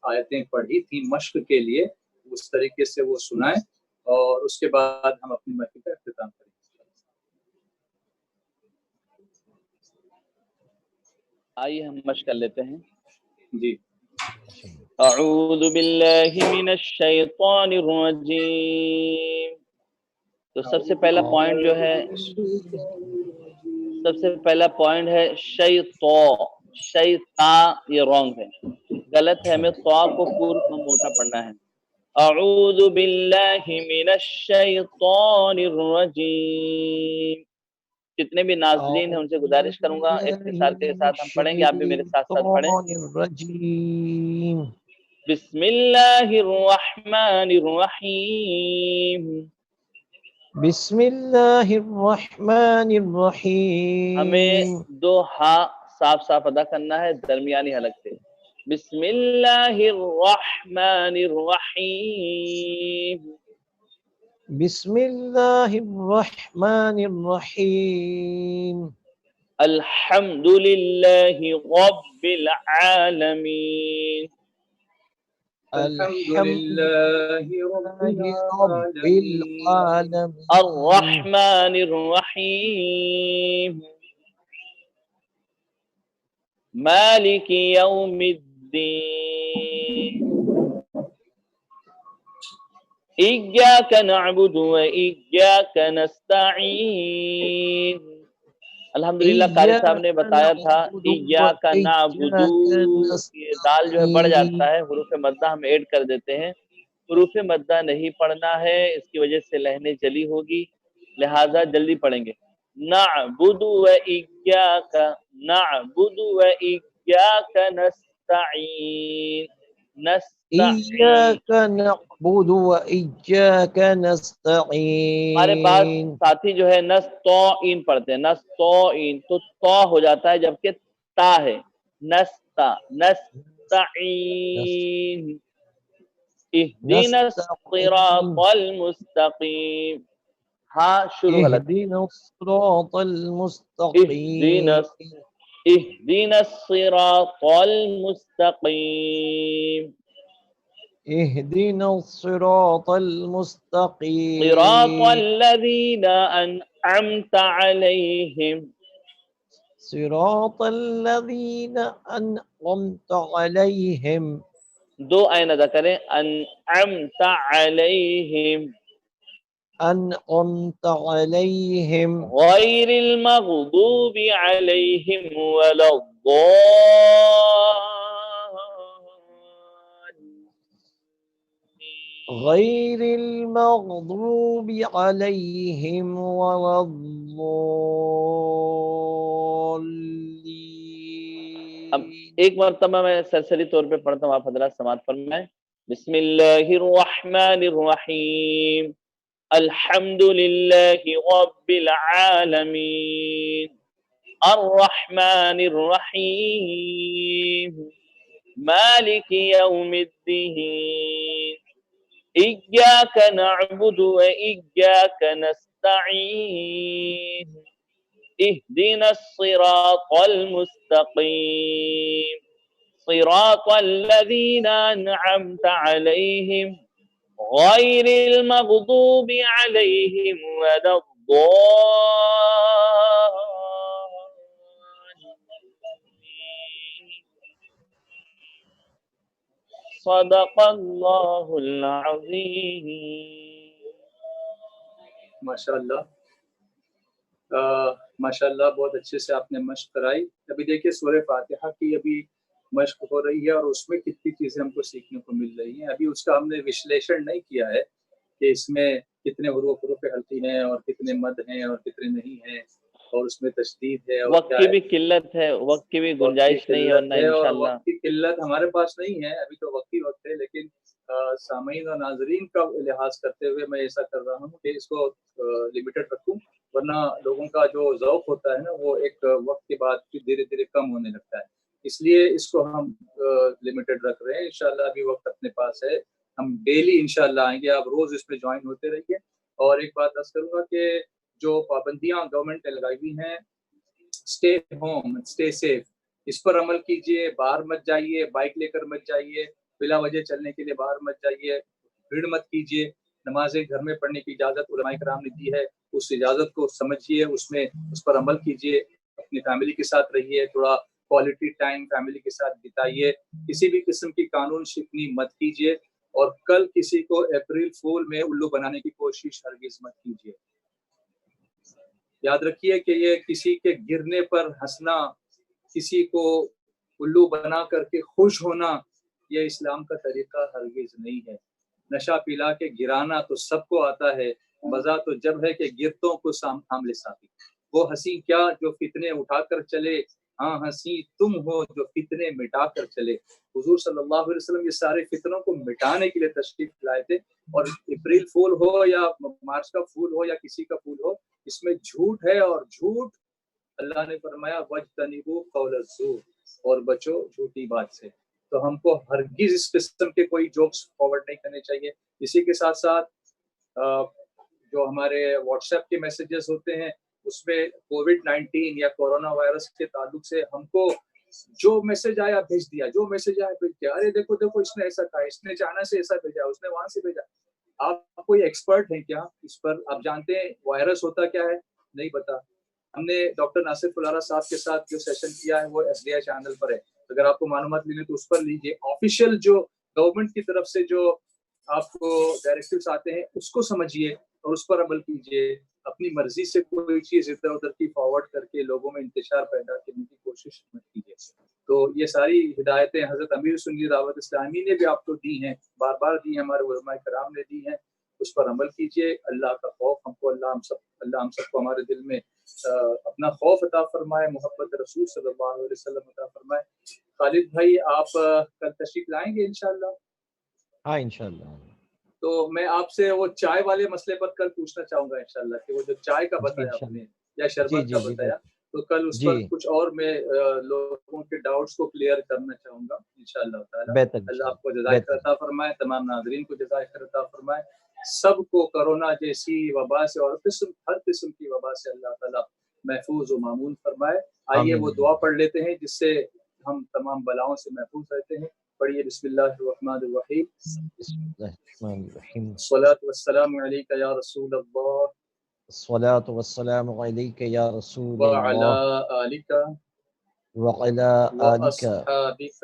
آیتیں پڑھی تھیں مشق کے لیے اس طریقے سے وہ سنائیں اور اس کے بعد ہم اپنی محفل کا اختتام کریں گے۔ آئیے ہم مشق کر لیتے ہیں۔ جی اعوذ باللہ من الشیطان الرجیم۔ تو سب سے پہلا پوائنٹ جو ہے، سب سے پہلا پوائنٹ ہے شیطا، یہ رانگ ہے، غلط ہے، ہمیں طا کو پورا موٹا پڑھنا ہے۔ اعوذ باللہ من الشیطان الرجیم۔ جتنے بھی ناظرین ہیں ان سے گزارش کروں گا اختصار کے ساتھ ہم پڑھیں گے، آپ بھی میرے ساتھ ساتھ پڑھیں۔ بسم اللہ الرحمن الرحیم۔ بسم اللہ الرحمن الرحیم. ہمیں دو ہا صاف صاف ادا کرنا ہے درمیانی حلق سے. بسم اللہ الرحمن الرحیم. بسم اللہ الرحمن الرحیم. الحمد للہ رب العالمین. الحمدللہ رب رب العالمین. العالمین. الرحمن الرحیم. مالک یوم الدین. ایاک نعبد و ایاک نستعین. الحمدللہ قاری صاحب نے بتایا تھا ایاک نعبد، یہ دال جو ہے بڑھ جاتا ہے، حروف مدہ ہم ایڈ کر دیتے ہیں. حروف مدہ نہیں پڑھنا ہے، اس کی وجہ سے لہنیں جلی ہوگی، لہذا جلدی پڑھیں گے. نعبد و ایاک، نعبد و ایاک نستعین. نستعین ایاک نعبد و ایاک نستعین. ہمارے پاس ساتھی جو ہے نستعین پڑھتے ہیں، نستعین تو تا ہو جاتا ہے جبکہ تا ہے. نستعین. اہدنا الصراط المستقیم. ہاں شروع غلط. اہدنا الصراط المستقیم. اہدنا الصراط المستقیم. اہدنا الصراط المستقیم. صراط الذین انعمت علیہم. صراط الذین انعمت علیہم. دو عین ادا کریں. انعمت علیہم. انعمت علیہم. غیر المغضوب علیہم ولا الضالین. غیر المغضوب علیہم ولا الضالین. اب ایک مرتبہ میں سرسری طور پہ پڑھتا ہوں، آپ حضرات سماعت فرمائیں. بسم اللہ الرحمن الرحیم. الحمد للہ رب العالمین. الرحمن الرحیم. مالک یوم الدین. ایاک نعبد و ایاک نستعین. اہدنا الصراط المستقیم. صراط الذین انعمت علیہم غیر المغضوب علیہم ولا الضالین. صدق اللہ العظیم. ماشاءاللہ ماشاءاللہ بہت اچھے سے آپ نے مشق کرائی. ابھی دیکھیے سورہ فاتحہ کی ابھی مشق ہو رہی ہے اور اس میں کتنی چیزیں ہم کو سیکھنے کو مل رہی ہیں. ابھی اس کا ہم نے وشلیشن نہیں کیا ہے کہ اس میں کتنے حروف حلقی ہیں اور کتنے مد ہیں اور کتنے نہیں ہیں اور اس میں تشدید ہے اور وقت کی بھی قلت ہے، وقت کی بھی گنجائش نہیں ہے، ورنہ انشاءاللہ وقت کی قلت ہمارے پاس نہیں ہے. ابھی تو وقت ہی وقت ہے، لیکن سامعین اور ناظرین کا لحاظ کرتے ہوئے میں ایسا کر رہا ہوں کہ اس کو لمیٹڈ رکھوں، ورنہ لوگوں کا جو ذوق ہوتا ہے نا وہ ایک وقت کے بعد دھیرے دھیرے کم ہونے لگتا ہے. اس لیے اس کو ہم لمیٹڈ رکھ رہے ہیں. انشاءاللہ ابھی وقت اپنے پاس ہے، ہم ڈیلی انشاءاللہ آئیں گے. آپ روز اس میں جوائن ہوتے رہیے. اور ایک بات عرض کروں گا کہ جو پابندیاں گورنمنٹ نے لگائی ہوئی ہیں، اسٹے ہوم اسٹے سیف، اس پر عمل کیجئے. باہر مت جائیے، بائک لے کر مت جائیے، بلا وجہ چلنے کے لیے باہر مت جائیے، بھیڑ مت کیجیے. نمازیں گھر میں پڑھنے کی اجازت علماء کرام نے دی ہے، اس اجازت کو سمجھیے، اس پر عمل کیجیے. اپنی فیملی کے ساتھ رہیے، تھوڑا کوالٹی ٹائم فیملی کے ساتھ بتائیے. کسی بھی قسم کی قانون شکنی مت کیجیے. اور کل کسی کو اپریل فول میں الو بنانے کی کوشش ہرگز مت کیجیے. یاد رکھیے کہ یہ کسی کے گرنے پر ہنسنا، کسی کو الو بنا کر کے خوش ہونا، یہ اسلام کا طریقہ ہرگز نہیں ہے. نشہ پلا کے گرانا تو سب کو آتا ہے، مزہ تو جب ہے کہ گرتوں کو سامنے ساتھی. وہ ہنسی کیا جو فتنے اٹھا کر چلے، ہاں ہنسی تم ہو جو فتنے مٹا کر چلے. حضور صلی اللہ علیہ وسلم یہ سارے فتنوں کو مٹانے کے لیے تشریف لائے تھے. اور اپریل فول ہو یا مارچ کا پھول ہو یا کسی کا پھول ہو، اس میں جھوٹ ہے، اور جھوٹ اللہ نے فرمایا وَاجْتَنِبُوا قَوْلَ الزُّورِ، اور بچو جھوٹی بات سے. تو ہم کو ہرگز اس قسم کے کوئی جوکس فارورڈ نہیں کرنے چاہیے. اسی کے ساتھ ساتھ جو ہمارے واٹس ایپ کے میسیجز ہوتے ہیں اس میں کووڈ-19 یا کورونا وائرس کے تعلق سے ہم کو جو میسج آیا بھیج دیا، جو میسج آیا بھیج دیا. ارے دیکھو اس نے ایسا کہا، اس نے چائنا سے ایسا بھیجا، اس نے وہاں سے بھیجا. آپ کوئی ایکسپرٹ ہیں کیا اس پر؟ آپ جانتے ہیں وائرس ہوتا کیا ہے؟ نہیں پتا. ہم نے ڈاکٹر ناصر فلارہ صاحب کے ساتھ جو سیشن کیا ہے وہ SDI چینل پر ہے. اگر آپ کو معلومات لینی تو اس پر لیجیے. آفیشیل جو گورنمنٹ کی طرف سے جو آپ کو ڈائریکٹیوز آتے ہیں اس کو سمجھیے اور اس پر عمل کیجیے. اپنی مرضی سے کوئی چیز ادھر ادھر کی فارورڈ کر کے لوگوں میں انتشار پیدا کرنے کی کوشش مت کیجیے. تو یہ ساری ہدایتیں حضرت امیر سنی دعوت اسلامی نے بھی آپ کو دی ہیں، بار بار دی ہیں، ہمارے علماء کرام نے دی ہیں. اس پر عمل کیجیے. اللہ کا خوف ہم کو، اللہ ہم سب کو ہمارے دل میں اپنا خوف عطا فرمائے، محبت رسول صلی اللہ علیہ وسلم عطا فرمائے. خالد بھائی آپ کل تشریف لائیں گے انشاءاللہ؟ ہاں انشاءاللہ. تو میں آپ سے وہ چائے والے مسئلے پر کل پوچھنا چاہوں گا انشاءاللہ، کہ وہ جو چائے کا بتایا آپ نے یا شربت کا بتایا، تو کل اس پر کچھ اور میں لوگوں کے ڈاؤٹس کو کلیئر کرنا چاہوں گا انشاءاللہ تعالی. اللہ آپ کو جزائے خیر عطا فرمائے، تمام ناظرین کو جزائے خیر عطا فرمائے. سب کو کرونا جیسی وبا سے اور ہر قسم کی وبا سے اللہ تعالیٰ محفوظ و معمون فرمائے. آئیے وہ دعا پڑھ لیتے ہیں جس سے ہم تمام بلاؤں سے محفوظ رہتے ہیں. پڑھیے بسم اللہ الرحمن الرحیم. الصلاۃ والسلام علیک یا رسول اللہ، الصلاۃ والسلام علیک یا رسول وعلی اللہ آلک وعلی آلک واصحابک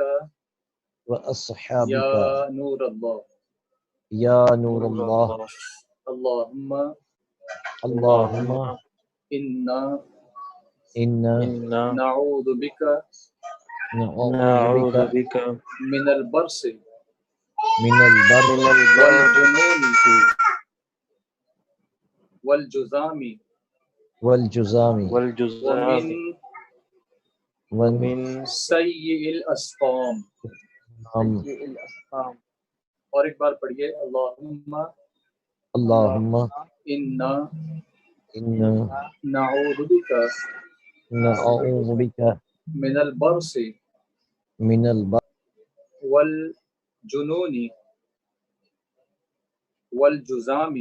واصحابک یا نور اللہ. یا نور اللہ. اللہم اللہم انا انا نعوذ بک نعوذ بک من البرص من البرص والجنون والجذام والجذام ومن سیء الاسقام. اور ایک بار پڑھیے اللہم انا انا نعوذ بک نعوذ بک من البرص من البرص والجنون والجذام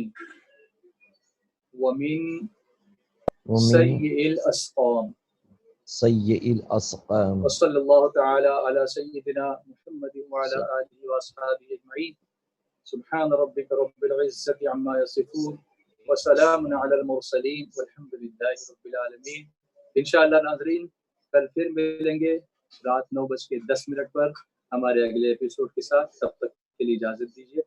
ومن سیء الاسقام. سیء الاسقام. وصلی اللہ تعالی علی سیدنا محمد وعلی آلہ واصحابہ اجمعین. سبحان ربک رب العزت عما یصفون وسلام علی المرسلین والحمد للہ رب العالمین. انشاءاللہ ناظرین کل پھر ملیں گے رات 9:10 پر ہمارے اگلے ایپیسوڈ کے ساتھ. تب تک کے لیے اجازت دیجیے.